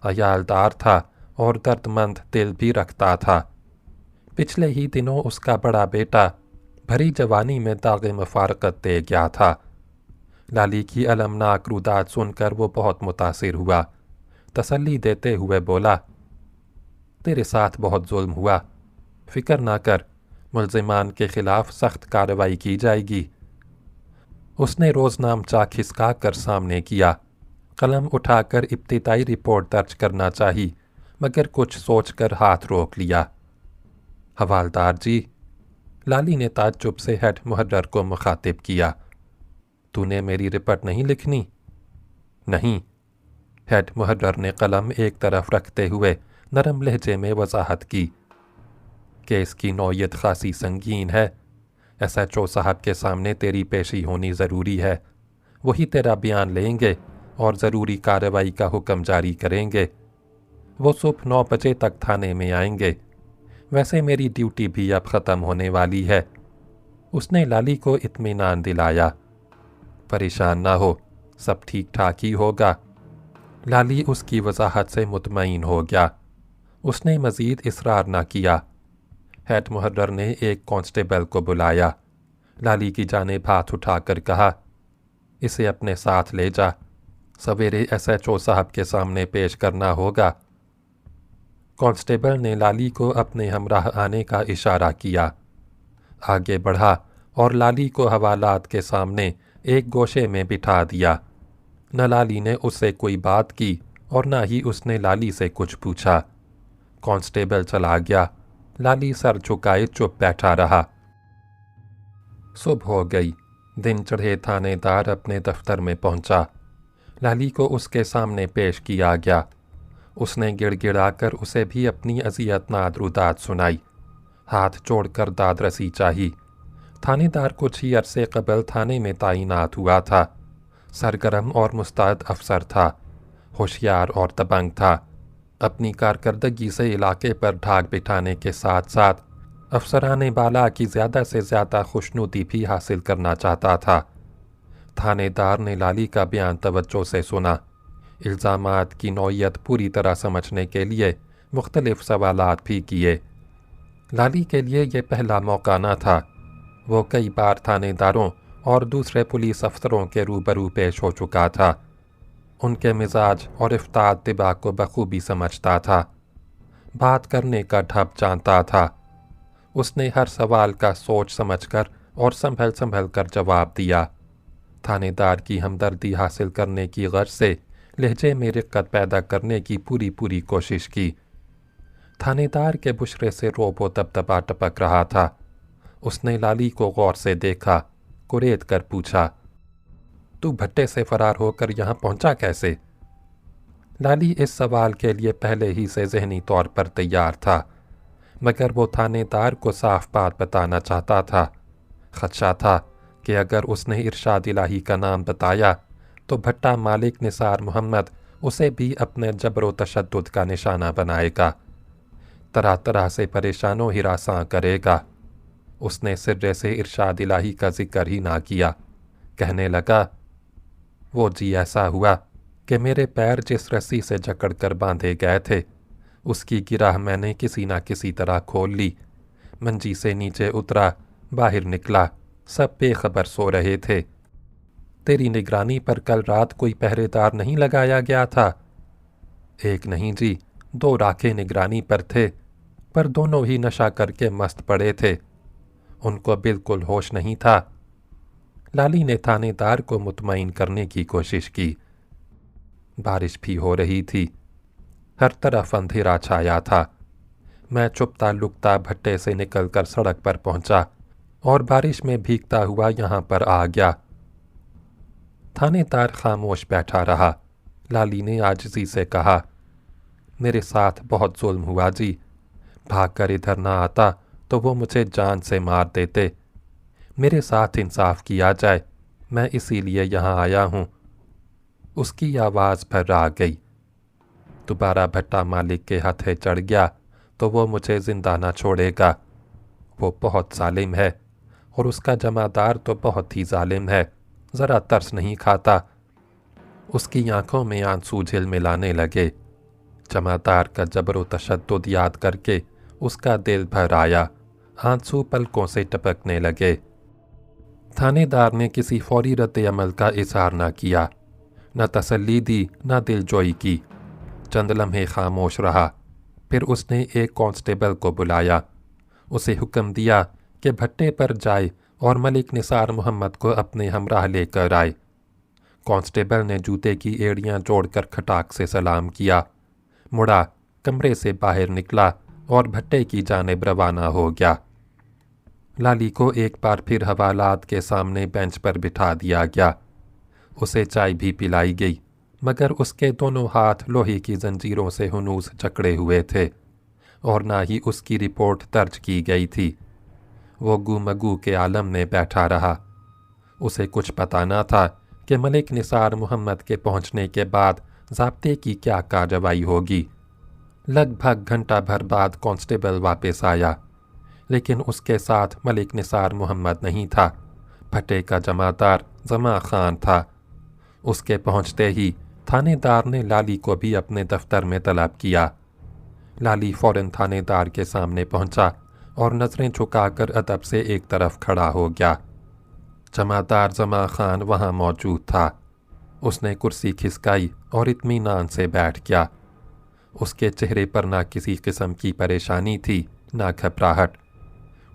عیالدار تھا اور درد مند دل بھی رکھتا تھا۔ پچھلے ہی دنوں اس کا بڑا بیٹا بھری جوانی میں داغ مفارقت دے گیا تھا۔ لالی کی المناک رودات سن کر وہ بہت متاثر ہوا، تسلی دیتے ہوئے بولا، تیرے ساتھ بہت ظلم ہوا، فکر نہ کر، ملزمان کے خلاف سخت کارروائی کی جائے گی۔ اس نے روزنامچہ کھسکا کر سامنے کیا، قلم اٹھا کر ابتدائی رپورٹ درج کرنا چاہی، مگر کچھ سوچ کر ہاتھ روک لیا۔ حوالدار جی، لالی نے تعجب سے ہیڈ محرر کو مخاطب کیا، تو نے میری رپورٹ نہیں لکھنی؟ نہیں، ہیڈ محرر نے قلم ایک طرف رکھتے ہوئے نرم لہجے میں وضاحت کی، کیس کی نوعیت خاصی سنگین ہے، ایس ایچ او صاحب کے سامنے تیری پیشی ہونی ضروری ہے، وہی تیرا بیان لیں گے اور ضروری کارروائی کا حکم جاری کریں گے۔ وہ صبح 9 بجے تک تھانے میں آئیں گے، ویسے میری ڈیوٹی بھی اب ختم ہونے والی ہے۔ اس نے لالی کو اطمینان دلایا، پریشان نہ ہو، سب ٹھیک ٹھاک ہی ہوگا۔ لالی اس کی وضاحت سے مطمئن ہو گیا۔ اس نے مزید اصرار نہ کیا۔ ہیڈ محرر نے ایک کانسٹیبل کو بلایا، لالی کی جانب ہاتھ اٹھا کر کہا، اسے اپنے ساتھ لے جا، سویرے ایس ایچ او صاحب کے سامنے پیش کرنا ہوگا۔ کانسٹیبل نے لالی کو اپنے ہمراہ آنے کا اشارہ کیا، آگے بڑھا اور لالی کو حوالات کے سامنے ایک گوشے میں بٹھا دیا۔ نہ لالی نے اس سے کوئی بات کی اور نہ ہی اس نے لالی سے کچھ پوچھا۔ کانسٹیبل چلا گیا، لالی سر جھکائے چپ بیٹھا رہا۔ صبح ہو گئی، دن چڑھے تھانے دار اپنے دفتر میں پہنچا۔ لالی کو اس کے سامنے پیش کیا گیا۔ اس نے گڑ گڑا کر اسے بھی اپنی اذیت ناک رودات سنائی، ہاتھ جوڑ کر داد رسی چاہی۔ تھانے دار کچھ ہی عرصے قبل تھانے میں تعینات ہوا تھا، سرگرم اور مستعد افسر تھا، ہوشیار اور دبنگ تھا۔ اپنی کارکردگی سے علاقے پر ڈھاک بٹھانے کے ساتھ ساتھ افسران بالا کی زیادہ سے زیادہ خوشنودی بھی حاصل کرنا چاہتا تھا۔ تھانے دار نے لالی کا بیان توجہ سے سنا، الزامات کی نوعیت پوری طرح سمجھنے کے لیے مختلف سوالات بھی کیے۔ لالی کے لیے یہ پہلا موقع نہ تھا، وہ کئی بار تھانے داروں اور دوسرے پولیس افسروں کے روبرو پیش ہو چکا تھا۔ उनके मिजाज और इफ्तार तिबा को बखूबी समझता था। बात करने का ढप जानता था। उसने हर सवाल का सोच समझकर और संभल संभल कर जवाब दिया। थानेदार की हमदर्दी हासिल करने की गर्ज से लहजे में रिक्कत पैदा करने की पूरी पूरी कोशिश की। थानेदार के बुशरे से रोबो दबदबा टपक रहा था। उसने लाली को गौर से देखा, कुरेद कर पूछा, तू भट्टे से फरार होकर यहाँ पहुंचा कैसे? लाली इस सवाल के लिए पहले ही से ज़हनी तौर पर तैयार था, मगर वो थानेदार को साफ बात बताना चाहता था। खदशा था कि अगर उसने इरशाद इलाही का नाम बताया तो भट्टा मालिक निसार मोहम्मद उसे भी अपने जबर व तशद्दुद का निशाना बनाएगा, तरह तरह से परेशानों हिरासां करेगा। उसने सिर्रे से इरशाद इलाही का जिक्र ही ना किया। कहने लगा, वो जी ऐसा हुआ कि मेरे पैर जिस रस्सी से जकड़ कर बांधे गए थे उसकी गिराह मैंने किसी ना किसी तरह खोल ली। मंजी से नीचे उतरा, बाहर निकला, सब बेखबर सो रहे थे। तेरी निगरानी पर कल रात कोई पहरेदार नहीं लगाया गया था? एक नहीं जी, 2 राखे निगरानी पर थे, पर दोनों ही नशा करके मस्त पड़े थे। उनको बिल्कुल होश नहीं था। लाली ने थानेदार को मुतमईन करने की कोशिश की। बारिश भी हो रही थी। हर तरफ अंधेरा छाया था। मैं चुपता लुकता भट्टे से निकलकर सड़क पर पहुंचा और बारिश में भीगता हुआ यहाँ पर आ गया। थानेदार खामोश बैठा रहा। लाली ने आजिज़ी से कहा, मेरे साथ बहुत जुल्म हुआ जी। भागकर इधर ना आता तो वो मुझे जान से मार देते। मेरे साथ इंसाफ किया जाए, मैं इसीलिए यहाँ आया हूँ। उसकी आवाज़ भर्रा गई। दोबारा भट्टा मालिक के हथे चढ़ गया तो वो मुझे जिंदा ना छोड़ेगा। वो बहुत जालिम है और उसका जमादार तो बहुत ही जालिम है, ज़रा तरस नहीं खाता। उसकी आंखों में आंसू झिलमिलाने लगे। जमादार का जबर व तशद्दुद याद करके उसका दिल भर आया, आंसू पलकों से टपकने लगे। थानेदार ने किसी फौरी रद्द अमल का इजहार न किया, न तसल्ली दी, न दिलजोई की। चंद लम्हे खामोश रहा। फिर उसने एक कांस्टेबल को बुलाया। उसे हुक्म दिया कि भट्टे पर जाए और मलिक निसार मोहम्मद को अपने हमराह लेकर आए। कांस्टेबल ने जूते की एड़ियां जोड़कर खटाक से सलाम किया, मुड़ा, कमरे से बाहर निकला और भट्टे की जानिब रवाना हो गया। लाली को एक बार फिर हवालात के सामने बेंच पर बिठा दिया गया। उसे चाय भी पिलाई गई, मगर उसके दोनों हाथ लोहे की जंजीरों से हुनूस जकड़े हुए थे और ना ही उसकी रिपोर्ट दर्ज की गई थी। वो गुमगू के आलम में बैठा रहा। उसे कुछ पता न था कि मलिक निसार मोहम्मद के पहुंचने के बाद ज़ाब्ते की क्या कार्रवाई होगी। लगभग घंटा भर बाद कांस्टेबल वापस आया, लेकिन उसके साथ मलिक निसार मोहम्मद नहीं था। भट्टे का जमादार जमा खान था। उसके पहुंचते ही थानेदार ने लाली को भी अपने दफ्तर में तलब किया। लाली फौरन थानेदार के सामने पहुंचा और नज़रें झुकाकर अदब से एक तरफ खड़ा हो गया। जमादार जमा खान वहाँ मौजूद था। उसने कुर्सी खिसकाई और इत्मीनान से बैठ गया। उसके चेहरे पर ना किसी किस्म की परेशानी थी, ना घबराहट।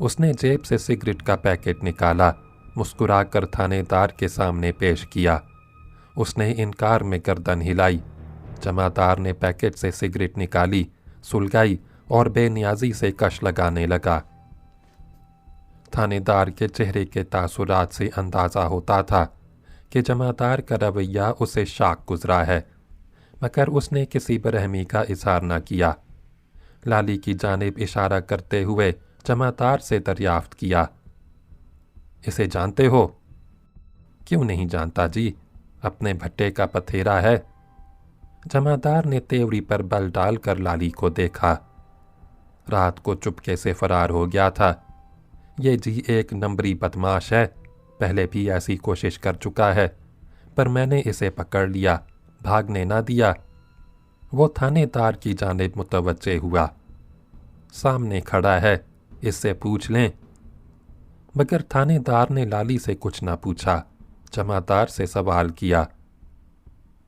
उसने जेब से सिगरेट का पैकेट निकाला, मुस्कुराकर थानेदार के सामने पेश किया। उसने इनकार में गर्दन हिलाई। जमादार ने पैकेट से सिगरेट निकाली, सुलगाई और बेनियाजी से कश लगाने लगा। थानेदार के चेहरे के तासुरात से अंदाज़ा होता था कि जमादार का रवैया उसे शाक गुजरा है, मगर उसने किसी बरहमी का इजहार न किया। लाली की जानिब इशारा करते हुए जमादार से दरियाफ्त किया, इसे जानते हो? क्यों नहीं जानता जी, अपने भट्टे का पथेरा है। जमादार ने तेवरी पर बल डालकर लाली को देखा। रात को चुपके से फरार हो गया था। ये जी एक नंबरी बदमाश है, पहले भी ऐसी कोशिश कर चुका है, पर मैंने इसे पकड़ लिया, भागने ना दिया। वो थानेदार की जानिब मुतवज्जे हुआ। सामने खड़ा है, इससे पूछ लें। मगर थानेदार ने लाली से कुछ ना पूछा, जमादार से सवाल किया,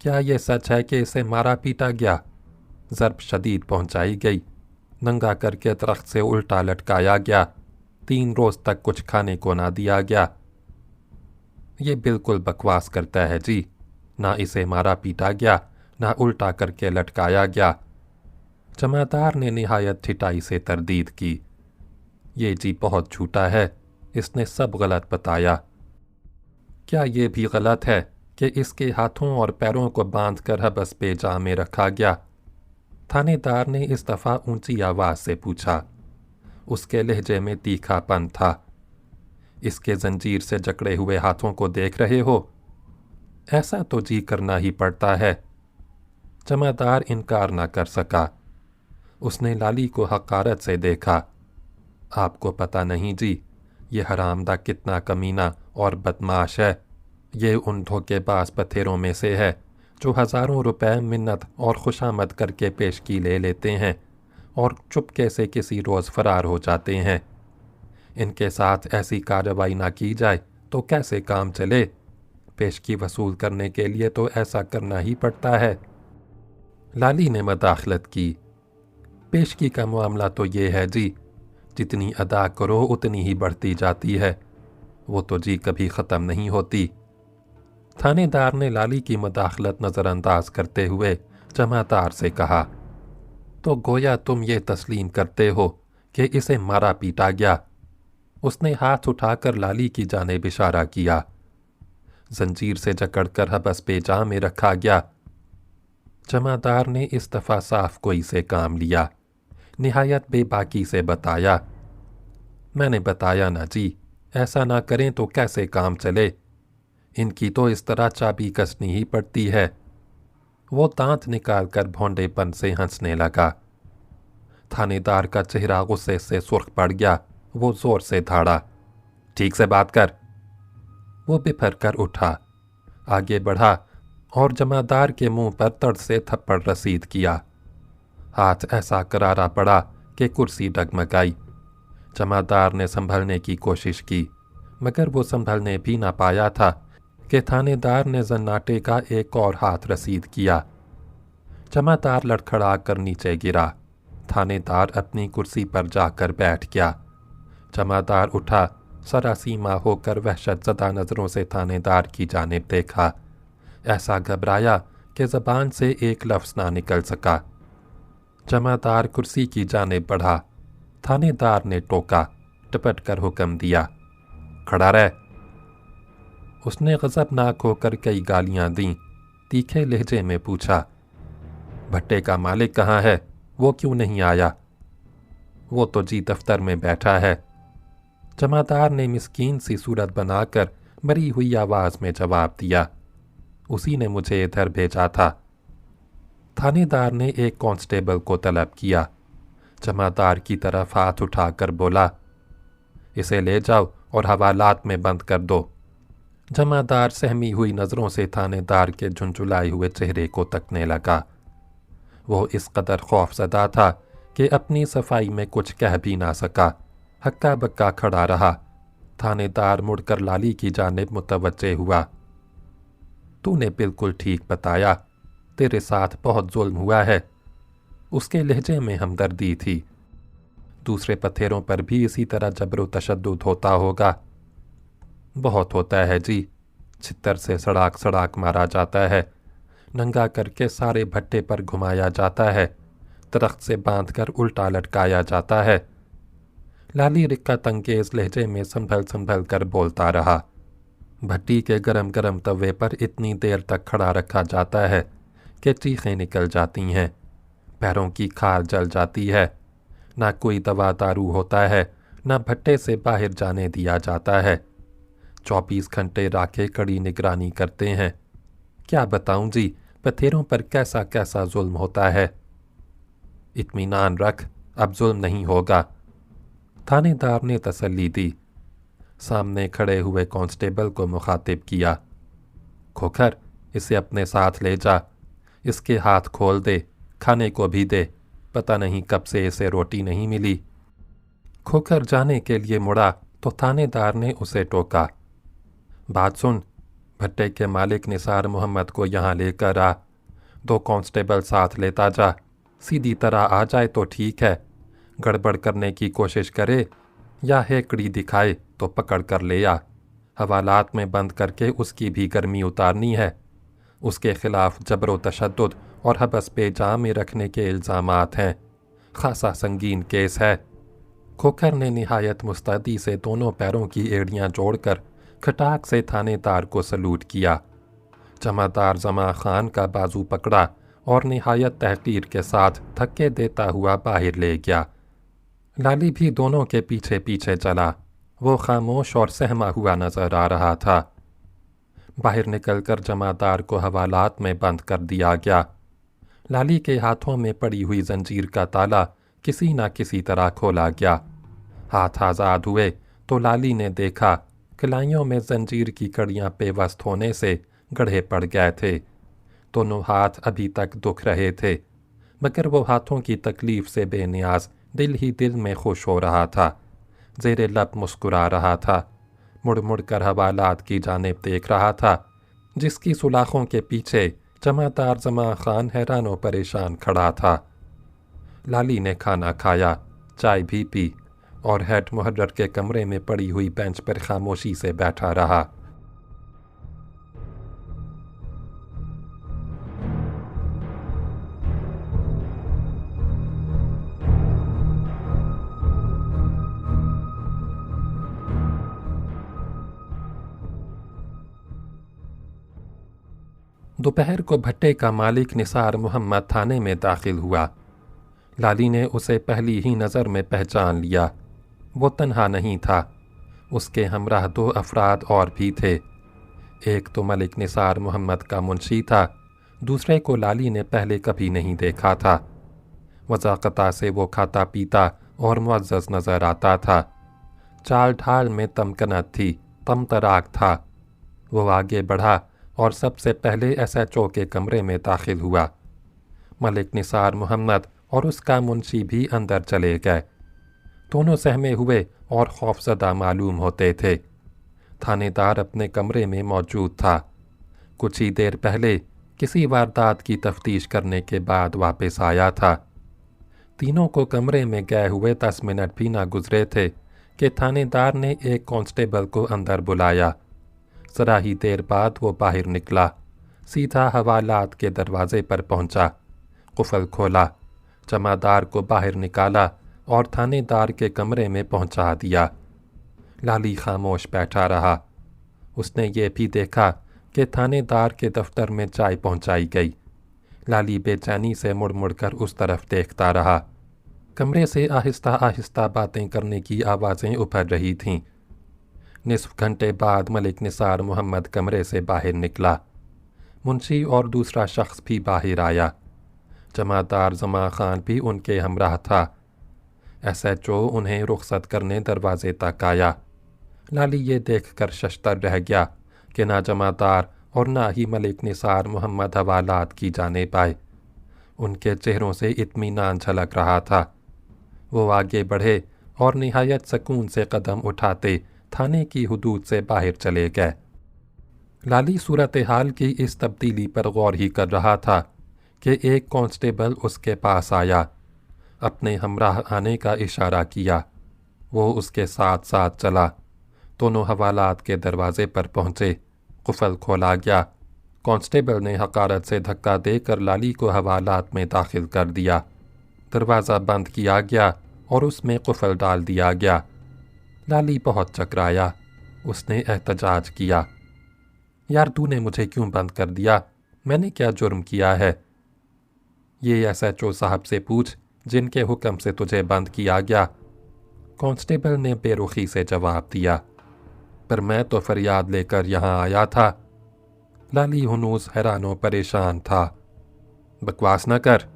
کیا یہ سچ ہے کہ اسے مارا پیٹا گیا؟ ضرب شدید پہنچائی گئی، ننگا کر کے درخت سے الٹا لٹکایا گیا، 3 روز تک کچھ کھانے کو نہ دیا گیا۔ یہ بالکل بکواس کرتا ہے جی، نہ اسے مارا پیٹا گیا، نہ الٹا کر کے لٹکایا گیا۔ جمعدار نے نہایت ٹھٹائی سے تردید کی۔ یہ جی بہت جھوٹا ہے، اس نے سب غلط بتایا۔ کیا یہ بھی غلط ہے کہ اس کے ہاتھوں اور پیروں کو باندھ کر حبس پہ جا میں رکھا گیا؟ تھانے دار نے اس دفعہ اونچی آواز سے پوچھا۔ اس کے لہجے میں تیکھا پن تھا۔ اس کے زنجیر سے جکڑے ہوئے ہاتھوں کو دیکھ رہے ہو؟ ایسا تو جی کرنا ہی پڑتا ہے۔ جمعدار انکار نہ کر سکا۔ اس نے لالی کو حقارت سے دیکھا۔ آپ کو پتہ نہیں جی، یہ حرامدہ کتنا کمینہ اور بدماش ہے۔ یہ ان دھوکے باز پتھیروں میں سے ہے جو ہزاروں روپے منت اور خوشامد کر کے پیشگی لے لیتے ہیں اور چپکے سے کسی روز فرار ہو جاتے ہیں۔ ان کے ساتھ ایسی کارروائی نہ کی جائے تو کیسے کام چلے؟ پیشگی وصول کرنے کے لیے تو ایسا کرنا ہی پڑتا ہے۔ لالی نے مداخلت کی۔ پیشگی کا معاملہ تو یہ ہے جی، جتنی ادا کرو اتنی ہی بڑھتی جاتی ہے، وہ تو جی کبھی ختم نہیں ہوتی۔ تھانے دار نے لالی کی مداخلت نظر انداز کرتے ہوئے جمعدار سے کہا، تو گویا تم یہ تسلیم کرتے ہو کہ اسے مارا پیٹا گیا؟ اس نے ہاتھ اٹھا کر لالی کی جانب اشارہ کیا۔ زنجیر سے جکڑ کر حبس پہ جا میں رکھا گیا۔ جمعدار نے اس دفعہ صاف کوئی سے کام لیا، نہایت بے باکی سے بتایا، میں نے بتایا نا جی، ایسا نہ کریں تو کیسے کام چلے؟ ان کی تو اس طرح چابی کسنی ہی پڑتی ہے۔ وہ دانت نکال کر بھونڈے پن سے ہنسنے لگا۔ تھانے دار کا چہرہ غصے سے سرخ پڑ گیا۔ وہ زور سے دھاڑا، ٹھیک سے بات کر۔ وہ بپھر کر اٹھا، آگے بڑھا اور جمعدار کے منہ پر تڑ سے تھپڑ رسید کیا۔ ہاتھ ایسا کرارا پڑا کہ کرسی ڈگمگائی۔ جمعدار نے سنبھلنے کی کوشش کی، مگر وہ سنبھلنے بھی نہ پایا تھا کہ تھانے دار نے زناٹے کا ایک اور ہاتھ رسید کیا۔ جمعدار لڑکھڑا کر نیچے گرا۔ تھانے دار اپنی کرسی پر جا کر بیٹھ گیا۔ جمعدار اٹھا، سراسیمہ ہو کر وحشت زدہ نظروں سے تھانے دار کی جانب دیکھا۔ ایسا گھبرایا کہ زبان سے ایک لفظ نہ نکل سکا۔ جمعدار کرسی کی جانب بڑھا۔ تھانے دار نے ٹوکا، ٹپٹ کر حکم دیا، کھڑا رہ۔ اس نے غضبناک ہو کر کئی گالیاں دیں۔ تیکھے لہجے میں پوچھا، بھٹے کا مالک کہاں ہے؟ وہ کیوں نہیں آیا؟ وہ تو جی دفتر میں بیٹھا ہے۔ جمعدار نے مسکین سی صورت بنا کر مری ہوئی آواز میں جواب دیا، اسی نے مجھے ادھر بھیجا تھا۔ تھانے دار نے ایک کانسٹیبل کو طلب کیا۔ جمعدار کی طرف ہاتھ اٹھا کر بولا، اسے لے جاؤ اور حوالات میں بند کر دو۔ جمعدار سہمی ہوئی نظروں سے تھانے دار کے جھنجھلائے ہوئے چہرے کو تکنے لگا۔ وہ اس قدر خوف زدہ تھا کہ اپنی صفائی میں کچھ کہہ بھی نہ سکا، ہکا بکا کھڑا رہا۔ تھانے دار مڑ کر لالی کی جانب متوجہ ہوا۔ تو نے بالکل ٹھیک بتایا، تیرے ساتھ بہت ظلم ہوا ہے۔ اس کے لہجے میں ہمدردی تھی۔ دوسرے پتھیروں پر بھی اسی طرح جبر و تشدد ہوتا ہوگا۔ بہت ہوتا ہے جی، چھتر سے سڑاک سڑاک مارا جاتا ہے، ننگا کر کے سارے بھٹے پر گھمایا جاتا ہے، درخت سے باندھ کر الٹا لٹکایا جاتا ہے۔ لالی رقت انگیز لہجے میں سنبھل کر بولتا رہا۔ بھٹی کے گرم گرم توے پر اتنی دیر تک کھڑا رکھا جاتا ہے کہ چیخیں نکل جاتی ہیں، پیروں کی کھال جل جاتی ہے، نہ کوئی دوا دارو ہوتا ہے، نہ بھٹے سے باہر جانے دیا جاتا ہے۔ 24 گھنٹے راکھے کڑی نگرانی کرتے ہیں۔ کیا بتاؤں جی، پتھیروں پر کیسا کیسا ظلم ہوتا ہے۔ اطمینان رکھ، اب ظلم نہیں ہوگا۔ تھانے دار نے تسلی دی۔ سامنے کھڑے ہوئے کانسٹیبل کو مخاطب کیا، کھوکھر، اسے اپنے ساتھ لے جا، اس کے ہاتھ کھول دے، کھانے کو بھی دے، پتہ نہیں کب سے اسے روٹی نہیں ملی۔ کھوکھر جانے کے لیے مڑا تو تھانے دار نے اسے ٹوکا، بات سن، भट्टे के मालिक निसार मोहम्मद को यहाँ लेकर आ। 2 कांस्टेबल साथ लेता जा। सीधी तरह आ जाए तो ठीक है, गड़बड़ करने की कोशिश करे या हेकड़ी दिखाए तो पकड़ कर ले आ। हवालात में बंद करके उसकी भी गर्मी उतारनी है। उसके खिलाफ जबर तशद्दुद और हबस पे जाम में रखने के इल्ज़ामात हैं। खासा संगीन केस है। खोखर ने निहायत मुस्तैदी से दोनों पैरों की एड़ियां जोड़कर खटाक से थानेदार को सलूट किया। जमादार जमा खान का बाजू पकड़ा और निहायत तहकीर के साथ धक्के देता हुआ बाहर ले गया। लाली भी दोनों के पीछे पीछे चला। वो खामोश और सहमा हुआ नजर आ रहा था। बाहर निकलकर जमादार को हवालात में बंद कर दिया गया। लाली के हाथों में पड़ी हुई जंजीर का ताला किसी न किसी तरह खोला गया। हाथ आज़ाद हुए तो लाली ने देखा कलाइयों में जंजीर की कड़ियां पेवस्त होने से गढ़े पड़ गए थे। दोनों हाथ अभी तक दुख रहे थे, मगर वो हाथों की तकलीफ से बेनियाज दिल ही दिल में खुश हो रहा था। ज़ेरे लब मुस्कुरा रहा था। मुड़ मुड़ कर हवालात की जानिब देख रहा था, जिसकी सुलाखों के पीछे जमादार जमा खान हैरान व परेशान खड़ा था। लाली ने खाना खाया, चाय भी पी और हेड मुहर्रर के कमरे में पड़ी हुई बेंच पर खामोशी से बैठा रहा। दोपहर को भट्टे का मालिक निसार मोहम्मद थाने में दाखिल हुआ। लाली ने उसे पहली ही नज़र में पहचान लिया। वो तन्हा नहीं था, उसके हमराह 2 अफराद और भी थे। एक तो मलिक निसार मोहम्मद का मुंशी था, दूसरे को लाली ने पहले कभी नहीं देखा था। वज़ाक़ता से वो खाता पीता और मुअज़्ज़ज़ नज़र आता था। चाल ढाल में तमकनत थी, तमतराक था। वो आगे बढ़ा और सबसे पहले SHO के कमरे में दाखिल हुआ। मलिक निसार मोहम्मद और उसका मुंशी भी अंदर चले गए। दोनों सहमे हुए और खौफज़दा मालूम होते थे। थानेदार अपने कमरे में मौजूद था। कुछ ही देर पहले किसी वारदात की तफ्तीश करने के बाद वापस आया था। तीनों को कमरे में गए हुए 10 मिनट भी ना गुजरे थे कि थानेदार ने एक कांस्टेबल को अंदर बुलाया। ज़रा ही देर बाद वो बाहर निकला, सीधा हवालात के दरवाजे पर पहुंचा। कुफल खोला, जमादार को बाहर निकाला और थानेदार के कमरे में पहुंचा दिया। लाली खामोश बैठा रहा। उसने ये भी देखा कि थानेदार के दफ्तर में चाय पहुंचाई गई। लाली बेचैनी से मुड़ मुड़ कर उस तरफ देखता रहा। कमरे से आहिस्ता आहिस्ता बातें करने की आवाज़ें उभर रही थीं। निस्फ घंटे बाद मलिक निसार मोहम्मद कमरे से बाहर निकला। मुंशी और दूसरा शख्स भी बाहर आया। जमादार जमा खान भी उनके हमराह था। SHO उन्हें रुखसत करने दरवाजे तक आया। लाली ये देखकर शशतर रह गया कि ना जमादार और ना ही मलिक निसार मोहम्मद हवालात की जाने पाए। उनके चेहरों से इत्मीनान झलक रहा था। वो आगे बढ़े और निहायत सकून से कदम उठाते थाने की हुदूद से बाहर चले गए। लाली सूरत हाल की इस तब्दीली पर गौर ही कर रहा था कि एक कांस्टेबल उसके पास आया। अपने हमराह आने का इशारा किया। वो उसके साथ साथ चला। दोनों हवालात के दरवाजे पर पहुंचे। कुफल खोला गया। कांस्टेबल ने हकारत से धक्का देकर लाली को हवालात में दाखिल कर दिया। दरवाज़ा बंद किया गया और उसमें कुफल डाल दिया गया। लाली बहुत चकराया। उसने एहतजाज किया, यार तूने मुझे क्यों बंद कर दिया? मैंने क्या जुर्म किया है? ये SHO साहब से पूछ जिनके हुक्म से तुझे बंद किया गया। कांस्टेबल ने बेरुखी से जवाब दिया, पर मैं तो फरियाद लेकर यहाँ आया था। लाली हुनूस हैरानो परेशान था। बकवास न कर,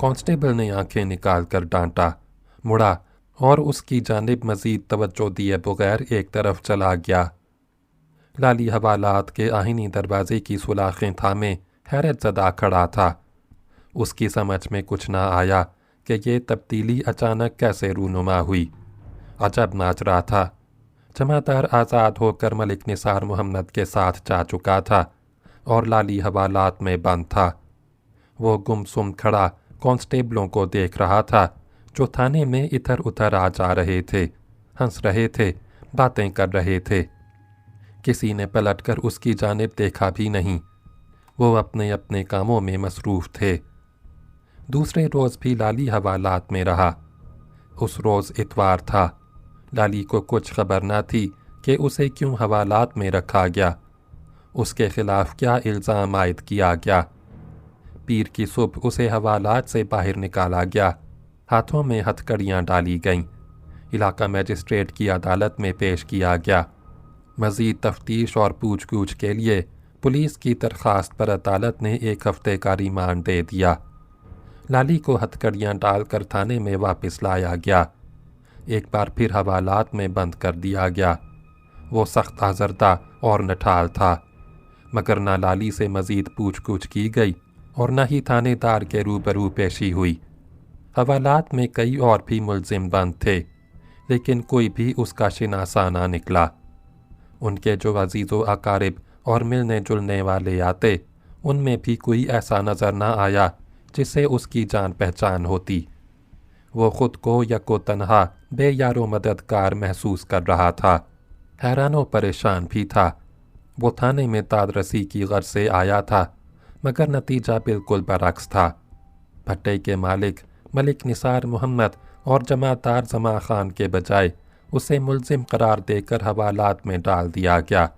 कांस्टेबल ने आंखें निकाल कर डांटा, मुड़ा और उसकी जानिब मजीद तवज्जो दिए बगैर एक तरफ चला गया। लाली हवालात के आहिनी दरवाजे की सुलाखें थामे हैरत ज़दा खड़ा था। उसकी समझ में कुछ ना आया कि ये तब्दीली अचानक कैसे रूनुमा हुई। अजब नाच रहा था। जमादार आज़ाद होकर मलिक निसार मोहम्मद के साथ जा चुका था और लाली हवालात में बंद था। वो गुमसुम खड़ा कांस्टेबलों को देख रहा था जो थाने में इधर उधर आ जा रहे थे, हंस रहे थे, बातें कर रहे थे। किसी ने पलटकर उसकी जानिब देखा भी नहीं। वो अपने अपने कामों में मसरूफ़ थे। दूसरे रोज़ भी लाली हवालात में रहा। उस रोज़ इतवार था। लाली को कुछ खबर न थी कि उसे क्यों हवालात में रखा गया, उसके ख़िलाफ़ क्या इल्ज़ाम आयद किया गया। पीर की सुबह उसे हवालात से बाहर निकाला गया, हाथों में हथकड़ियाँ डाली गईं, इलाका मजिस्ट्रेट की अदालत में पेश किया गया। मज़ीद तफ्तीश और पूछ गूछ के लिए पुलिस की दरख्वास्त पर अदालत ने 1 हफ़्ते का रिमांड दे दिया। लाली को हथकड़ियाँ डालकर थाने में वापस लाया गया। एक बार फिर हवालात में बंद कर दिया गया। वो सख्त आज़रदा और नठाल था, मगर न लाली से मज़ीद पूछ गूछ की गई और न ही थानेदार के रूबरू पेशी हुई। हवालात में कई और भी मुलजिम बंद थे, लेकिन कोई भी उसका शिनासा ना निकला। उनके जो अजीज़ो अकारिब और मिलने जुलने वाले आते, उनमें भी कोई ऐसा नज़र ना आया जिससे उसकी जान पहचान होती। वो ख़ुद को यको तन्हा बेयारो मददगार महसूस कर रहा था। हैरान व परेशान भी था। वो थाने में तादरसी की गर्ज से आया था, मगर नतीजा बिल्कुल बरअक्स था। भट्टे के मालिक मलिक निसार मोहम्मद और जमादार जमा खान के बजाय उसे मुलजिम करार देकर हवालात में डाल दिया गया।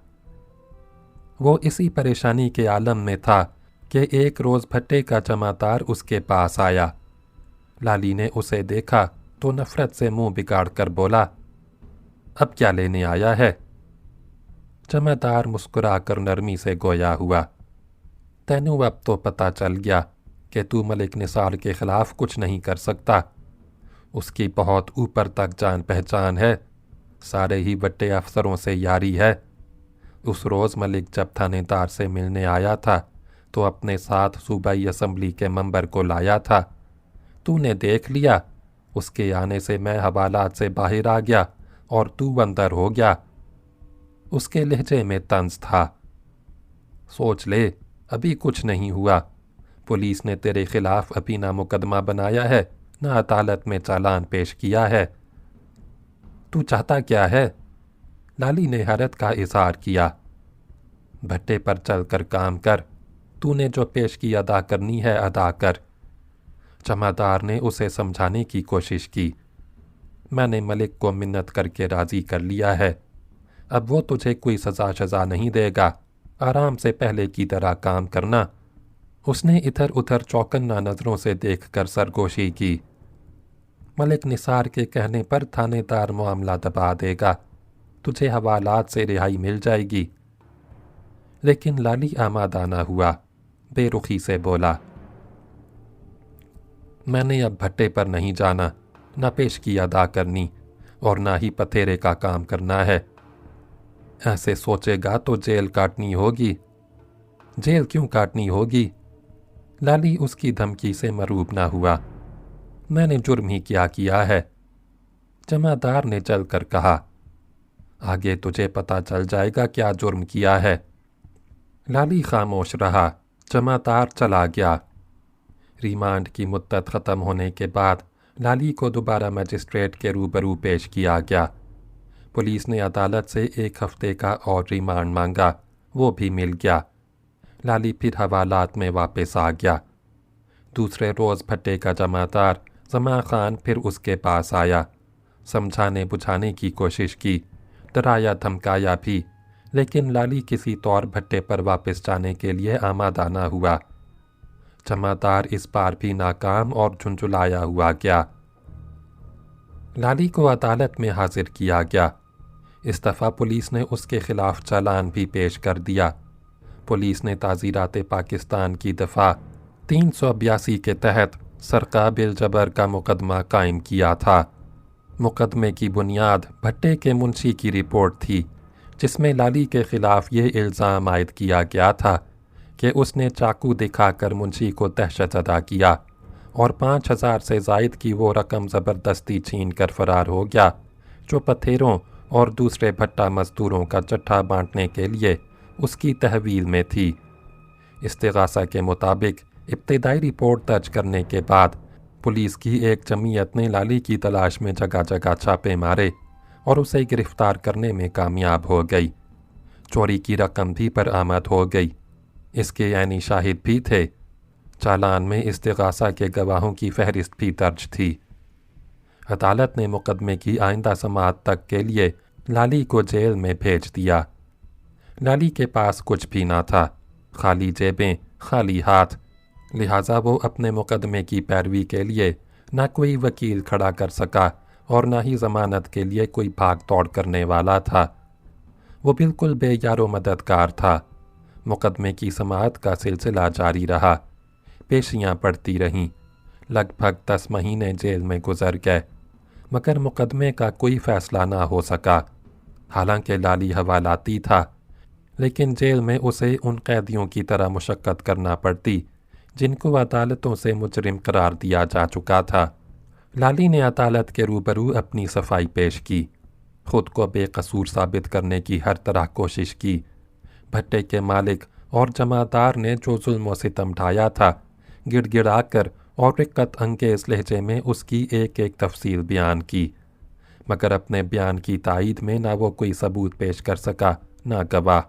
वो इसी परेशानी के आलम में था कि एक रोज़ भट्टे का जमादार उसके पास आया। लाली ने उसे देखा तो नफ़रत से मुंह बिगाड़ कर बोला, अब क्या लेने आया है? जमादार मुस्कुराकर नरमी से गोया हुआ, तैनू अब तो पता चल गया कि तू मलिक निसार के ख़िलाफ़ कुछ नहीं कर सकता। उसकी बहुत ऊपर तक जान पहचान है, सारे ही बट्टे अफसरों से यारी है। उस रोज़ मलिक जब थानेदार से मिलने आया था तो अपने साथ सूबाई असम्बली के मेंबर को लाया था। तूने देख लिया, उसके आने से मैं हवालात से बाहर आ गया और तू अंदर हो गया। उसके लहजे में तंज था। सोच ले, अभी कुछ नहीं हुआ। पुलिस ने तेरे खिलाफ अभी ना मुकदमा बनाया है, ना अदालत में चालान पेश किया है। तू चाहता क्या है? लाली ने हैरत का इजहार किया। भट्टे पर चल कर काम कर, तूने जो पेश की अदा करनी है अदा कर। जमादार ने उसे समझाने की कोशिश की। मैंने मलिक को मिन्नत करके राज़ी कर लिया है, अब वो तुझे कोई सज़ा नहीं देगा, आराम से पहले की तरह काम करना। उसने इधर उधर चौकन्ना नज़रों से देखकर सरगोशी की। मलिक निसार के कहने पर थानेदार मामला दबा देगा, तुझे हवालात से रिहाई मिल जाएगी। लेकिन लाली आमादा न हुआ, बेरुखी से बोला, मैंने अब भट्टे पर नहीं जाना, न पेशगी अदा करनी और ना ही पथेरे का काम करना है। ऐसे सोचेगा तो जेल काटनी होगी। जेल क्यों काटनी होगी? लाली उसकी धमकी से मरूब ना हुआ। मैंने जुर्म ही क्या किया है? जमादार ने चलकर कहा, आगे तुझे पता चल जाएगा क्या जुर्म किया है। लाली खामोश रहा। जमादार चला गया। रिमांड की मुद्दत ख़त्म होने के बाद लाली को दोबारा मजिस्ट्रेट के रूबरू पेश किया गया। पुलिस ने अदालत से 1 हफ़्ते का और रिमांड मांगा, वो भी मिल गया। लाली फिर हवालात में वापस आ गया। दूसरे रोज़ भट्टे का जमादार जमा खान फिर उसके पास आया। समझाने बुझाने की कोशिश की, डराया धमकाया भी, लेकिन लाली किसी तौर भट्टे पर वापस जाने के लिए आमादा न हुआ। जमादार इस बार भी नाकाम और झुंझुलाया हुआ गया। लाली को अदालत में हाजिर किया गया। इस दफ़ा पुलिस ने उसके खिलाफ चालान भी पेश कर दिया। पुलिस ने ताज़ीरात पाकिस्तान की दफ़ा 382 के तहत सरका बिल जबर का मुकदमा कायम किया था। मुकदमे की बुनियाद भट्टे के मुंशी की रिपोर्ट थी, जिसमें लाली के ख़िलाफ़ ये इल्ज़ाम आयद किया गया था कि उसने चाकू दिखाकर मुंशी को दहशतज़दा किया और 5000 से ज़ायद की वो रकम ज़बरदस्ती छीन कर फ़रार हो गया जो पथेरों اور دوسرے بھٹا مزدوروں کا چٹھا بانٹنے کے لیے اس کی تحویل میں تھی۔ استغاثہ کے مطابق ابتدائی رپورٹ درج کرنے کے بعد پولیس کی ایک جمعیت نے لالی کی تلاش میں جگہ جگہ چھاپے مارے اور اسے گرفتار کرنے میں کامیاب ہو گئی۔ چوری کی رقم بھی برآمد ہو گئی۔ اس کے عینی شاہد بھی تھے۔ چالان میں استغاثہ کے گواہوں کی فہرست بھی درج تھی۔ عدالت نے مقدمے کی آئندہ سماعت تک کے لیے لالی کو جیل میں بھیج دیا۔ لالی کے پاس کچھ بھی نہ تھا، خالی جیبیں، خالی ہاتھ، لہٰذا وہ اپنے مقدمے کی پیروی کے لیے نہ کوئی وکیل کھڑا کر سکا اور نہ ہی ضمانت کے لیے کوئی بھاگ دوڑ کرنے والا تھا۔ وہ بالکل بے یار و مددگار تھا۔ مقدمے کی سماعت کا سلسلہ جاری رہا، پیشیاں پڑتی رہیں۔ لگ بھگ 10 مہینے جیل میں گزر گئے، مگر مقدمے کا کوئی فیصلہ نہ ہو سکا۔ حالانکہ لالی حوالاتی تھا، لیکن جیل میں اسے ان قیدیوں کی طرح مشقت کرنا پڑتی جن کو عدالتوں سے مجرم قرار دیا جا چکا تھا۔ لالی نے عدالت کے روبرو اپنی صفائی پیش کی، خود کو بے قصور ثابت کرنے کی ہر طرح کوشش کی۔ بھٹے کے مالک اور جمعدار نے جو ظلم و ستم ڈھایا تھا، گڑ گڑا کر اور رقت انگیز لہجے میں اس کی ایک ایک تفصیل بیان کی، مگر اپنے بیان کی تائید میں نہ وہ کوئی ثبوت پیش کر سکا نہ گواہ۔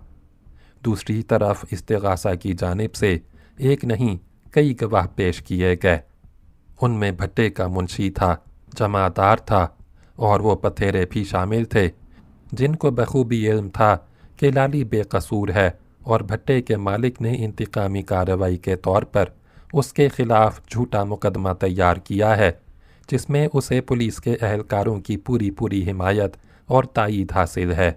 دوسری طرف استغاثہ کی جانب سے ایک نہیں کئی گواہ پیش کیے گئے۔ ان میں بھٹے کا منشی تھا، جمعدار تھا، اور وہ پتھیرے بھی شامل تھے جن کو بخوبی علم تھا کہ لالی بے قصور ہے اور بھٹے کے مالک نے انتقامی کارروائی کے طور پر اس کے خلاف جھوٹا مقدمہ تیار کیا ہے، جس میں اسے پولیس کے اہلکاروں کی پوری حمایت اور تائید حاصل ہے۔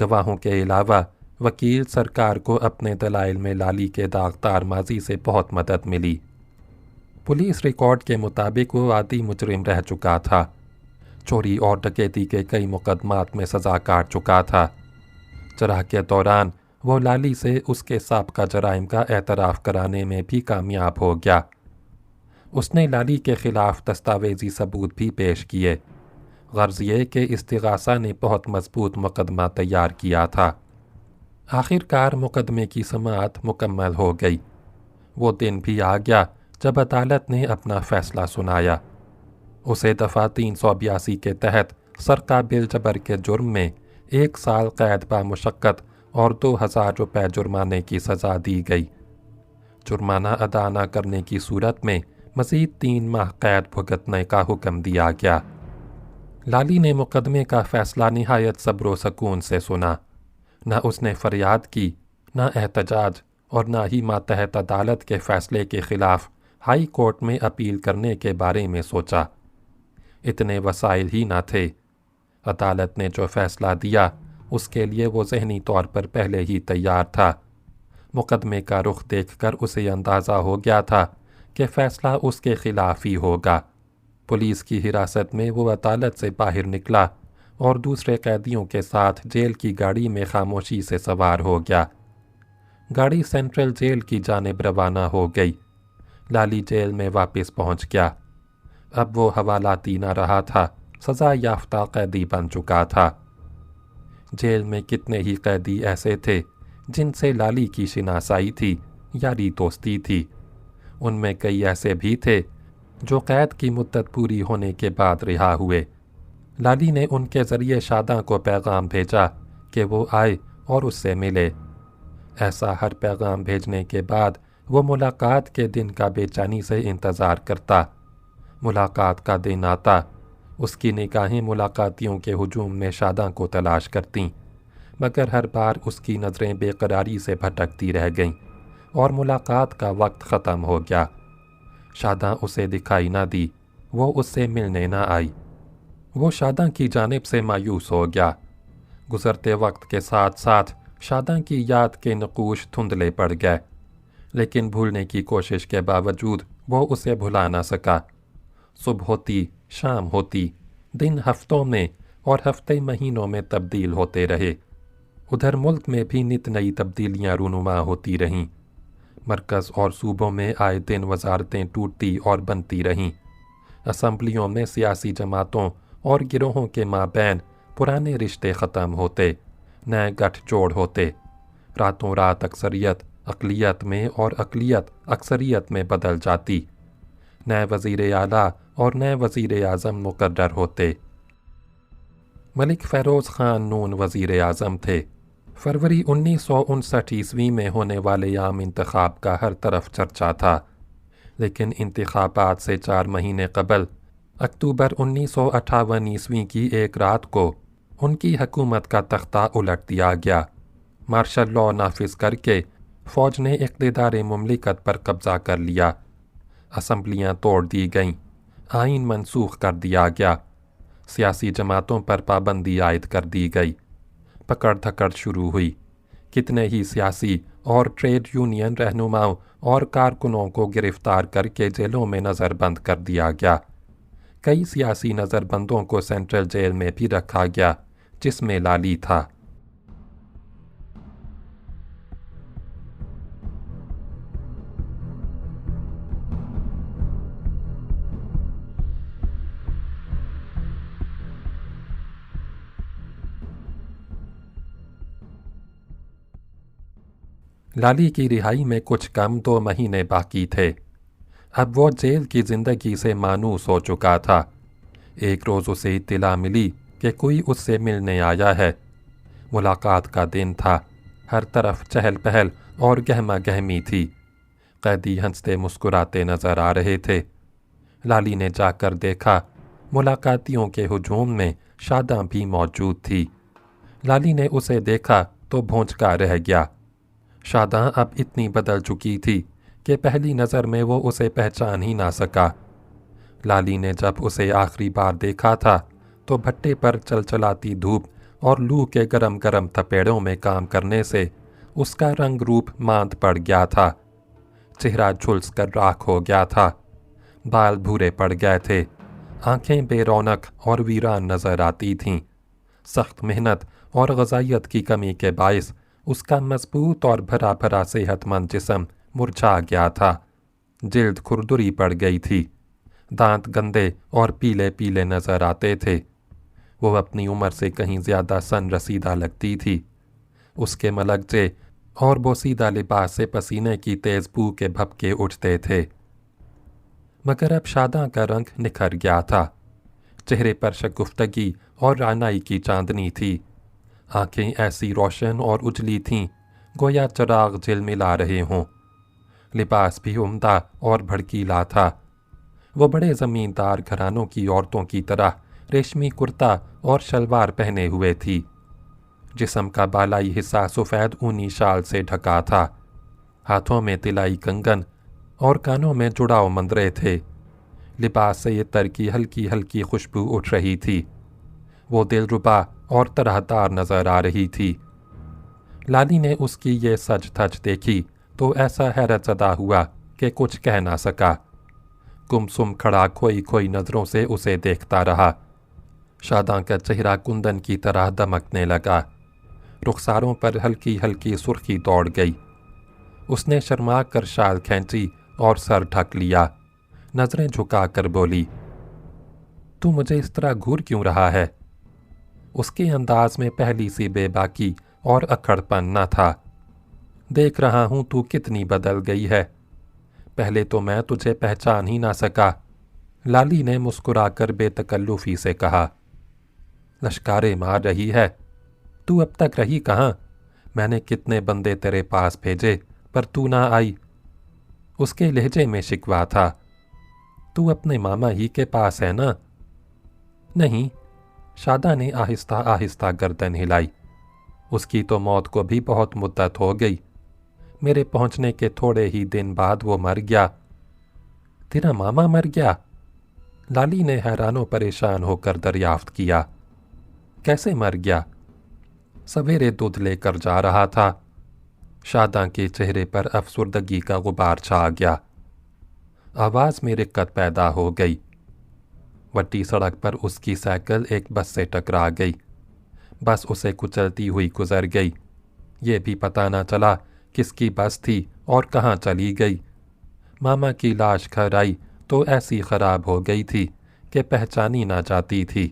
گواہوں کے علاوہ وکیل سرکار کو اپنے دلائل میں لالی کے داغدار ماضی سے بہت مدد ملی۔ پولیس ریکارڈ کے مطابق وہ عادی مجرم رہ چکا تھا، چوری اور ڈکیتی کے کئی مقدمات میں سزا کاٹ چکا تھا۔ جرح کے دوران وہ لالی سے اس کے سابقہ جرائم کا اعتراف کرانے میں بھی کامیاب ہو گیا۔ اس نے لالی کے خلاف دستاویزی ثبوت بھی پیش کیے۔ غرض یہ کہ استغاثہ نے بہت مضبوط مقدمہ تیار کیا تھا۔ آخر کار مقدمے کی سماعت مکمل ہو گئی۔ وہ دن بھی آ گیا جب عدالت نے اپنا فیصلہ سنایا۔ اسے دفعہ 382 کے تحت سرقہ بالجبر کے جرم میں 1 سال قید بامشقت اور 2000 روپے جرمانے کی سزا دی گئی۔ جرمانہ ادا نہ کرنے کی صورت میں مزید 3 ماہ قید بھگتنے کا حکم دیا گیا۔ لالی نے مقدمے کا فیصلہ نہایت صبر و سکون سے سنا۔ نہ اس نے فریاد کی، نہ احتجاج، اور نہ ہی ماتحت عدالت کے فیصلے کے خلاف ہائی کورٹ میں اپیل کرنے کے بارے میں سوچا۔ اتنے وسائل ہی نہ تھے۔ عدالت نے جو فیصلہ دیا اس کے لیے وہ ذہنی طور پر پہلے ہی تیار تھا۔ مقدمے کا رخ دیکھ کر اسے اندازہ ہو گیا تھا کہ فیصلہ اس کے خلاف ہی ہوگا۔ پولیس کی حراست میں وہ عدالت سے باہر نکلا اور دوسرے قیدیوں کے ساتھ جیل کی گاڑی میں خاموشی سے سوار ہو گیا۔ گاڑی سینٹرل جیل کی جانب روانہ ہو گئی۔ لالی جیل میں واپس پہنچ گیا۔ اب وہ حوالاتی نہ رہا تھا، سزا یافتہ قیدی بن چکا تھا۔ جیل میں کتنے ہی قیدی ایسے تھے جن سے لالی کی شناسائی تھی، یاری دوستی تھی۔ ان میں کئی ایسے بھی تھے جو قید کی مدت پوری ہونے کے بعد رہا ہوئے۔ لالی نے ان کے ذریعے شاداں کو پیغام بھیجا کہ وہ آئے اور اس سے ملے۔ ایسا ہر پیغام بھیجنے کے بعد وہ ملاقات کے دن کا بے چینی سے انتظار کرتا۔ ملاقات کا دن آتا، اس کی نگاہیں ملاقاتیوں کے ہجوم میں شاداں کو تلاش کرتیں، مگر ہر بار اس کی نظریں بے قراری سے بھٹکتی رہ گئیں اور ملاقات کا وقت ختم ہو گیا۔ شاداں اسے دکھائی نہ دی، وہ اس سے ملنے نہ آئی۔ وہ شاداں کی جانب سے مایوس ہو گیا۔ گزرتے وقت کے ساتھ ساتھ شاداں کی یاد کے نقوش دھندلے پڑ گئے، لیکن بھولنے کی کوشش کے باوجود وہ اسے بھلا نہ سکا۔ صبح ہوتی، شام ہوتی، دن ہفتوں میں اور ہفتے مہینوں میں تبدیل ہوتے رہے۔ ادھر ملک میں بھی نت نئی تبدیلیاں رونما ہوتی رہیں۔ مرکز اور صوبوں میں آئے دن وزارتیں ٹوٹتی اور بنتی رہیں۔ اسمبلیوں میں سیاسی جماعتوں اور گروہوں کے مابین पुराने रिश्ते ख़त्म होते, नए गठजोड़ होते, रातों रात अक्सरियत अक़लियत में और अक़लियत अक्सरियत में बदल जाती, नए वज़ीर आला और नए वज़ीर आज़म मुक़र्रर होते। मलिक फ़ैरोज़ ख़ान नून वज़ीर आज़म थे। फरवरी 1959 ईस्वी में होने वाले आम इंतख़ाब का हर तरफ चर्चा था, लेकिन इंतख़ाबात से 4 महीने कबल अक्टूबर 1958 ईस्वी की एक रात को उनकी हुकूमत का तख्ता उलट दिया गया। मार्शल लॉ नाफिज करके फ़ौज ने इक़्तिदार मुमलिकत पर कब्ज़ा कर लिया। असम्बलियाँ तोड़ दी गईं, आइन मनसूख कर दिया गया, सियासी जमातों पर पाबंदी आयद कर दी गई। पकड़ धकड़ शुरू हुई। कितने ही सियासी और ट्रेड यूनियन रहनुमाओं और कारकुनों को गिरफ्तार करके जेलों में नज़रबंद कर दिया गया। कई सियासी नज़रबंदों को सेंट्रल जेल में भी रखा गया, जिसमें लाली था। लाली की रिहाई में कुछ कम 2 महीने बाकी थे। अब वो जेल की ज़िंदगी से मानूस हो चुका था। एक रोज़ उसे इत्तला मिली कि कोई उससे मिलने आया है। मुलाकात का दिन था। हर तरफ चहल पहल और गहमा गहमी थी। कैदी हंसते मुस्कुराते नज़र आ रहे थे। लाली ने जाकर देखा, मुलाकातियों के हुजूम में शादां भी मौजूद थी। लाली ने उसे देखा तो भौंचका रह गया। शादां अब इतनी बदल चुकी थी कि पहली नज़र में वो उसे पहचान ही ना सका। लाली ने जब उसे आखिरी बार देखा था तो भट्टे पर चलचलाती धूप और लू के गरम गरम थपेड़ों में काम करने से उसका रंग रूप मांद पड़ गया था। चेहरा झुलस कर राख हो गया था। बाल भूरे पड़ गए थे। आंखें बेरौनक और वीरान नज़र आती थीं। सख्त मेहनत और ग़िज़ाइयत की कमी के बायस उसका मजबूत और भरा भरा सेहतमंद जिस्म मुरझा गया था। जिल्द खुरदुरी पड़ गई थी। दांत गंदे और पीले पीले नज़र आते थे। वो अपनी उम्र से कहीं ज़्यादा सन रसीदा लगती थी। उसके मलकजे और बोसीदा लिबास से पसीने की तेज़ बू के भपके उठते थे। मगर अब शादां का रंग निखर गया था। चेहरे पर शगुफ्तगी और रानाई की चांदनी थी। आंखें ऐसी रोशन और उजली थीं, गोया चराग झिलमिला रहे हों। लिबास भी उम्दा और भड़कीला था। वो बड़े ज़मींदार घरानों की औरतों की तरह रेशमी कुर्ता और शलवार पहने हुए थी। जिस्म का बालाई हिस्सा सफ़ेद ऊनी शाल से ढका था। हाथों में तिलाई कंगन और कानों में जुड़ाव मंदरे थे। लिबास से इत्तर की हल्की हल्की खुशबू उठ रही थी। वो दिलरुबा और तरहदार नज़र आ रही थी। लाली ने उसकी ये सज धज देखी तो ऐसा हैरत ज़दा हुआ कि कुछ कह ना सका। गुमसुम खड़ा खोई खोई नज़रों से उसे देखता रहा। शादां का चेहरा कुंदन की तरह दमकने लगा। रुखसारों पर हल्की हल्की सुर्खी दौड़ गई। उसने शर्मा कर शाल खींची और सर ढक लिया। नज़रें झुका कर बोली, तू मुझे इस तरह घूर क्यों रहा है? उसके अंदाज में पहली सी बेबाकी और अकड़पन न था। देख रहा हूँ तू कितनी बदल गई है। पहले तो मैं तुझे पहचान ही ना सका। लाली ने मुस्कुराकर बेतकल्लुफ़ी से कहा। लश्कारे मार रही है। तू अब तक रही कहाँ? मैंने कितने बंदे तेरे पास भेजे पर तू ना आई। उसके लहजे में शिकवा था। तू अपने मामा ही के पास है ना? नहीं। शादा ने आहिस्ता आहिस्ता गर्दन हिलाई। उसकी तो मौत को भी बहुत मुद्दत हो गई। मेरे पहुंचने के थोड़े ही दिन बाद वो मर गया। तेरा मामा मर गया? लाली ने हैरानो परेशान होकर दरियाफ्त किया। कैसे मर गया? सवेरे दूध लेकर जा रहा था। शादा के चेहरे पर अफसुर्दगी का गुबार छा गया। आवाज़ में रिक्कत पैदा हो गई। वट्टी सड़क पर उसकी साइकिल एक बस से टकरा गई। बस उसे कुचलती हुई गुजर गई। ये भी पता न चला किसकी बस थी और कहाँ चली गई। मामा की लाश घर आई तो ऐसी ख़राब हो गई थी कि पहचानी ना जाती थी।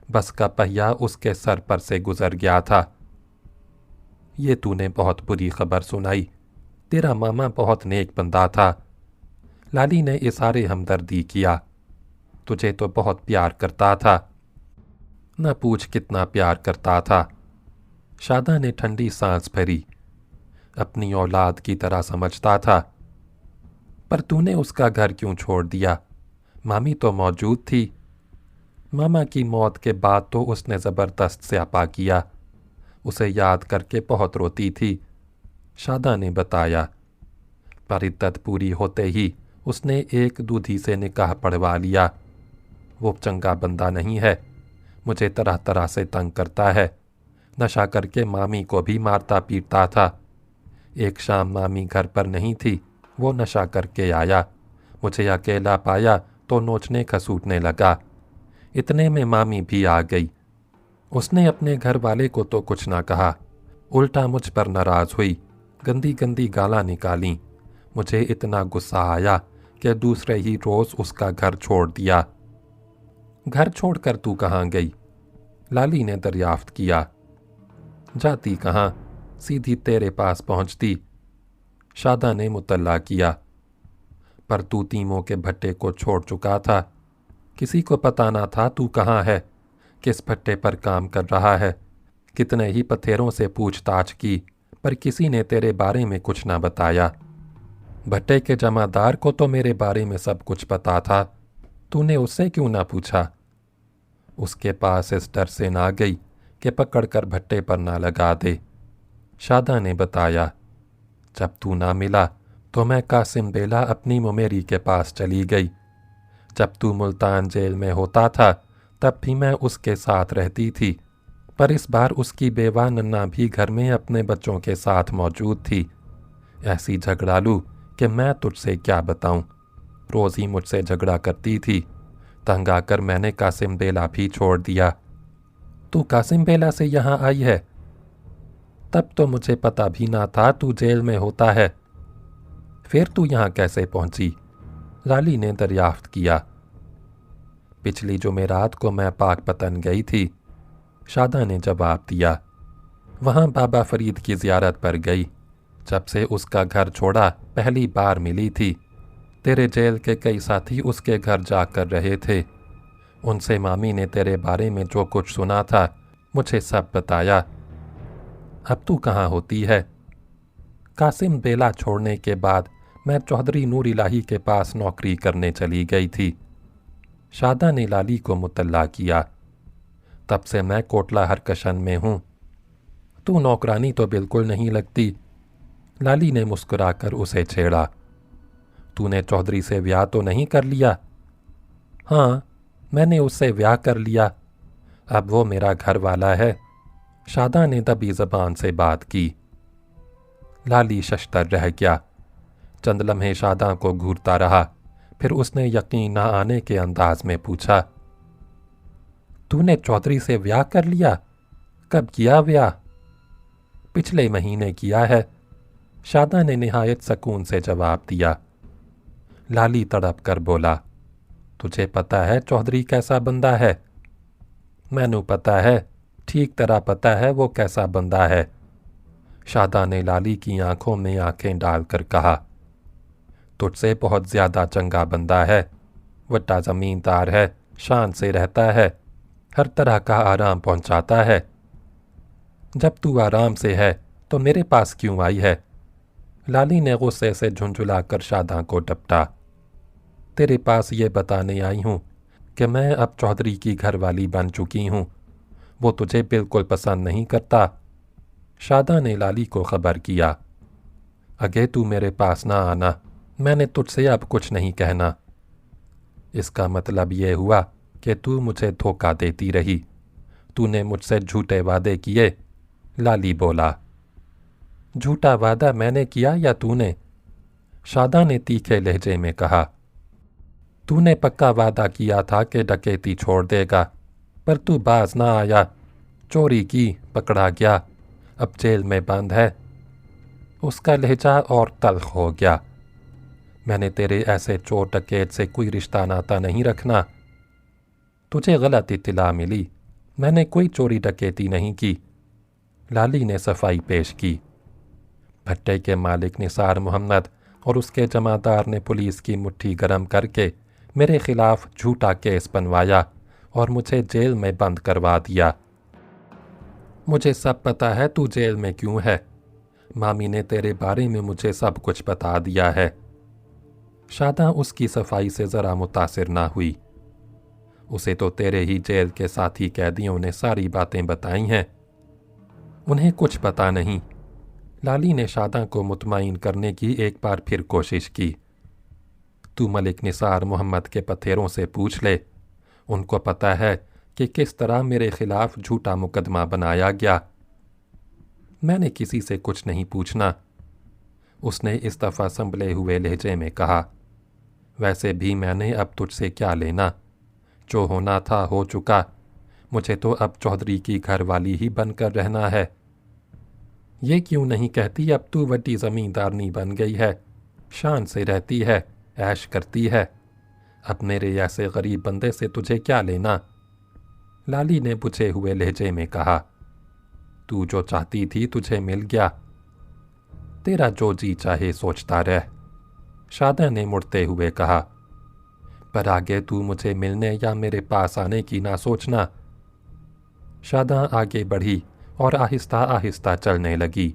बस का पहिया उसके सर पर से गुजर गया था। ये तूने बहुत बुरी खबर सुनाई। तेरा मामा बहुत नेक बंदा था। लाली ने इशारे हमदर्दी किया। तुझे तो बहुत प्यार करता था। न पूछ कितना प्यार करता था। शादा ने ठंडी सांस भरी। अपनी औलाद की तरह समझता था। पर तूने उसका घर क्यों छोड़ दिया? मामी तो मौजूद थी। मामा की मौत के बाद तो उसने ज़बरदस्त स्यापा किया। उसे याद करके बहुत रोती थी, शादा ने बताया। पर इद्दत पूरी होते ही उसने एक दूधी से निकाह पढ़वा लिया। वो चंगा बंदा नहीं है। मुझे तरह तरह से तंग करता है। नशा करके मामी को भी मारता पीटता था। एक शाम मामी घर पर नहीं थी। वो नशा करके आया। मुझे अकेला पाया तो नोचने खसूटने लगा। इतने में मामी भी आ गई। उसने अपने घर वाले को तो कुछ ना कहा, उल्टा मुझ पर नाराज़ हुई। गंदी गंदी गालां निकाली। मुझे इतना गुस्सा आया कि दूसरे ही रोज़ उसका घर छोड़ दिया। घर छोड़कर तू कहाँ गई? लाली ने दरियाफ्त किया। जाती कहाँ, सीधी तेरे पास पहुँचती, शादा ने मुतल्ला किया। पर तू तीमों के भट्टे को छोड़ चुका था। किसी को पता ना था तू कहाँ है, किस भट्टे पर काम कर रहा है। कितने ही पथेरों से पूछताछ की, पर किसी ने तेरे बारे में कुछ ना बताया। भट्टे के जमादार को तो मेरे बारे में सब कुछ पता था। तूने उससे क्यों ना पूछा? उसके पास इस डर से ना गई कि पकड़कर भट्टे पर ना लगा दे, शादा ने बताया। जब तू ना मिला तो मैं कासिम बेला अपनी मुमेरी के पास चली गई। जब तू मुल्तान जेल में होता था तब भी मैं उसके साथ रहती थी, पर इस बार उसकी बेवा नन्ना भी घर में अपने बच्चों के साथ मौजूद थी। ऐसी झगड़ालू कि मैं तुझसे क्या बताऊं। रोज़ ही मुझसे झगड़ा करती थी। तंग आकर मैंने कासिम बेला भी छोड़ दिया। तू कासिम बेला से यहाँ आई है? तब तो मुझे पता भी ना था तू जेल में होता है। फिर तू यहाँ कैसे पहुंची? लाली ने दरियाफ्त किया। पिछली जुमेरात को मैं पाक पतन गई थी, शादा ने जवाब दिया। वहाँ बाबा फरीद की ज़ियारत पर गई। जब से उसका घर छोड़ा पहली बार मिली थी। तेरे जेल के कई साथी उसके घर जा कर रहे थे। उनसे मामी ने तेरे बारे में जो कुछ सुना था मुझे सब बताया। अब तू कहाँ होती है? कासिम बेला छोड़ने के बाद मैं चौधरी नूर इलाही के पास नौकरी करने चली गई थी, शादा ने लाली को मुतल्ला किया। तब से मैं कोटला हरकशन में हूँ। तू नौकरानी तो बिल्कुल नहीं लगती, लाली ने मुस्कुराकर उसे छेड़ा। तूने चौधरी से ब्याह तो नहीं कर लिया? हाँ, मैंने उससे ब्याह कर लिया। अब वो मेरा घर वाला है, शादा ने दबी ज़बान से बात की। लाली शशतर रह गया। चंद लम्हे शादा को घूरता रहा, फिर उसने यकीन न आने के अंदाज में पूछा, तूने चौधरी से ब्याह कर लिया? कब किया ब्याह? पिछले महीने किया है, शादा ने निहायत सकून से जवाब दिया। लाली तड़प कर बोला, तुझे पता है चौधरी कैसा बंदा है? मैनू पता है, ठीक तरह पता है वो कैसा बंदा है, शादा ने लाली की आंखों में आंखें डालकर कहा। तुझसे बहुत ज़्यादा चंगा बंदा है, वड्डा ज़मींदार है, शान से रहता है, हर तरह का आराम पहुंचाता है। जब तू आराम से है तो मेरे पास क्यों आई है? लाली ने गुस्से से झुंझुलाकर शादा को डपटा। तेरे पास ये बताने आई हूँ कि मैं अब चौधरी की घरवाली बन चुकी हूँ। वो तुझे बिल्कुल पसंद नहीं करता, शादा ने लाली को खबर किया। अगे तू मेरे पास ना आना, मैंने तुझसे अब कुछ नहीं कहना। इसका मतलब ये हुआ कि तू मुझे धोखा देती रही। तूने मुझसे झूठे वादे किए, लाली बोला। झूठा वादा मैंने किया या तूने? शादा ने तीखे लहजे में कहा। तूने पक्का वादा किया था कि डकैती छोड़ देगा, पर तू बाज ना आया, चोरी की, पकड़ा गया, अब जेल में बंद है। उसका लहजा और तल्ख हो गया। मैंने तेरे ऐसे चोर डकैत से कोई रिश्ता नाता नहीं रखना। तुझे गलत इत्तला मिली, मैंने कोई चोरी डकैती नहीं की। लाली ने सफाई पेश की। भट्टे के मालिक निसार मोहम्मद और उसके जमादार ने पुलिस की मुट्ठी गर्म करके मेरे खिलाफ झूठा केस बनवाया और मुझे जेल में बंद करवा दिया। मुझे सब पता है तू जेल में क्यों है। मामी ने तेरे बारे में मुझे सब कुछ बता दिया है। शादा उसकी सफाई से ज़रा मुतासिर ना हुई। उसे तो तेरे ही जेल के साथी कैदियों ने सारी बातें बताई हैं। उन्हें कुछ पता नहीं। लाली ने शादा को मुतमईन करने की एक बार फिर कोशिश की। तू मलिक निसार मोहम्मद के पथेरों से पूछ ले। उनको पता है कि किस तरह मेरे खिलाफ झूठा मुकदमा बनाया गया। मैंने किसी से कुछ नहीं पूछना, उसने इस दफ़ा संभले हुए लहजे में कहा। वैसे भी मैंने अब तुझसे क्या लेना, जो होना था हो चुका। मुझे तो अब चौधरी की घरवाली ही बनकर रहना है। ये क्यों नहीं कहती अब तू वड्डी ज़मींदारनी बन गई है, शान से रहती है, ऐश करती है। अब मेरे ऐसे गरीब बंदे से तुझे क्या लेना। लाली ने बुझे हुए लहजे में कहा। तू जो चाहती थी तुझे मिल गया। तेरा जो जी चाहे सोचता रह, शादा ने मुड़ते हुए कहा। पर आगे तू मुझे मिलने या मेरे पास आने की ना सोचना। शादा आगे बढ़ी और आहिस्ता आहिस्ता चलने लगी।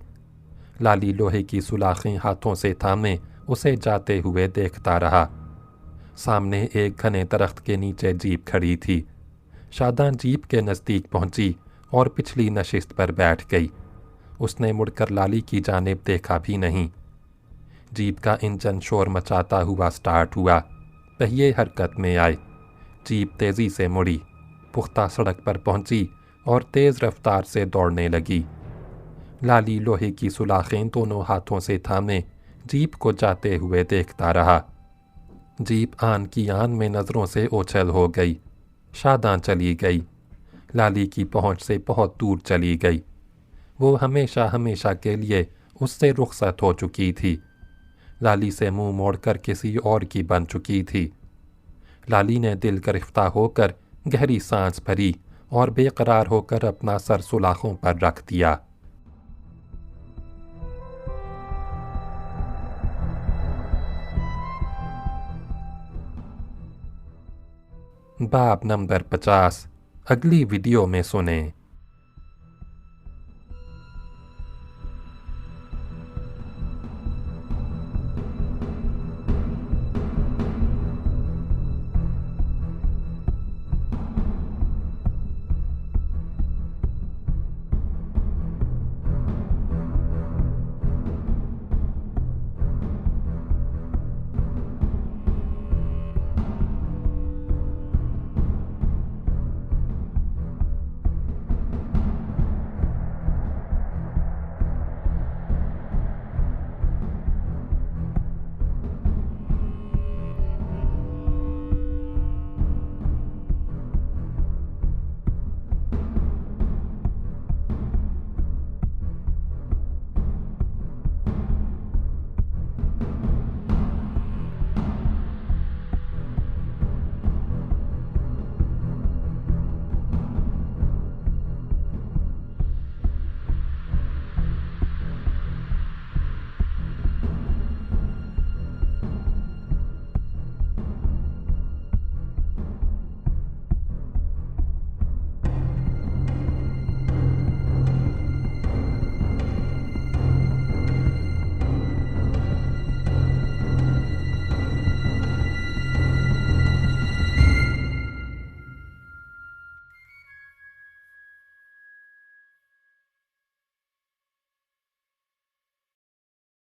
लाली लोहे की सुलाखें हाथों से थामे उसे जाते हुए देखता रहा। सामने एक घने दरख्त के नीचे जीप खड़ी थी। शादा जीप के नज़दीक पहुंची और पिछली नशिस्त पर बैठ गई। उसने मुड़कर लाली की जानिब देखा भी नहीं। जीप का इंजन शोर मचाता हुआ स्टार्ट हुआ। पहिए हरकत में आए। जीप तेज़ी से मुड़ी, पुख्ता सड़क पर पहुंची और तेज़ रफ्तार से दौड़ने लगी। लाली लोहे की सुलाखें दोनों हाथों से थामे जीप को जाते हुए देखता रहा। जीप आन की आन में नज़रों से ओझल हो गई। शादा चली गई। लाली की पहुंच से बहुत दूर चली गई। वो हमेशा हमेशा के लिए उससे रुखसत हो चुकी थी। लाली से मुंह मोड़कर किसी और की बन चुकी थी। लाली ने दिल गिरफ्ता होकर गहरी सांस भरी और बेकरार होकर अपना सर सुलाखों पर रख दिया। बाब नंबर 50 अगली वीडियो में सुनें।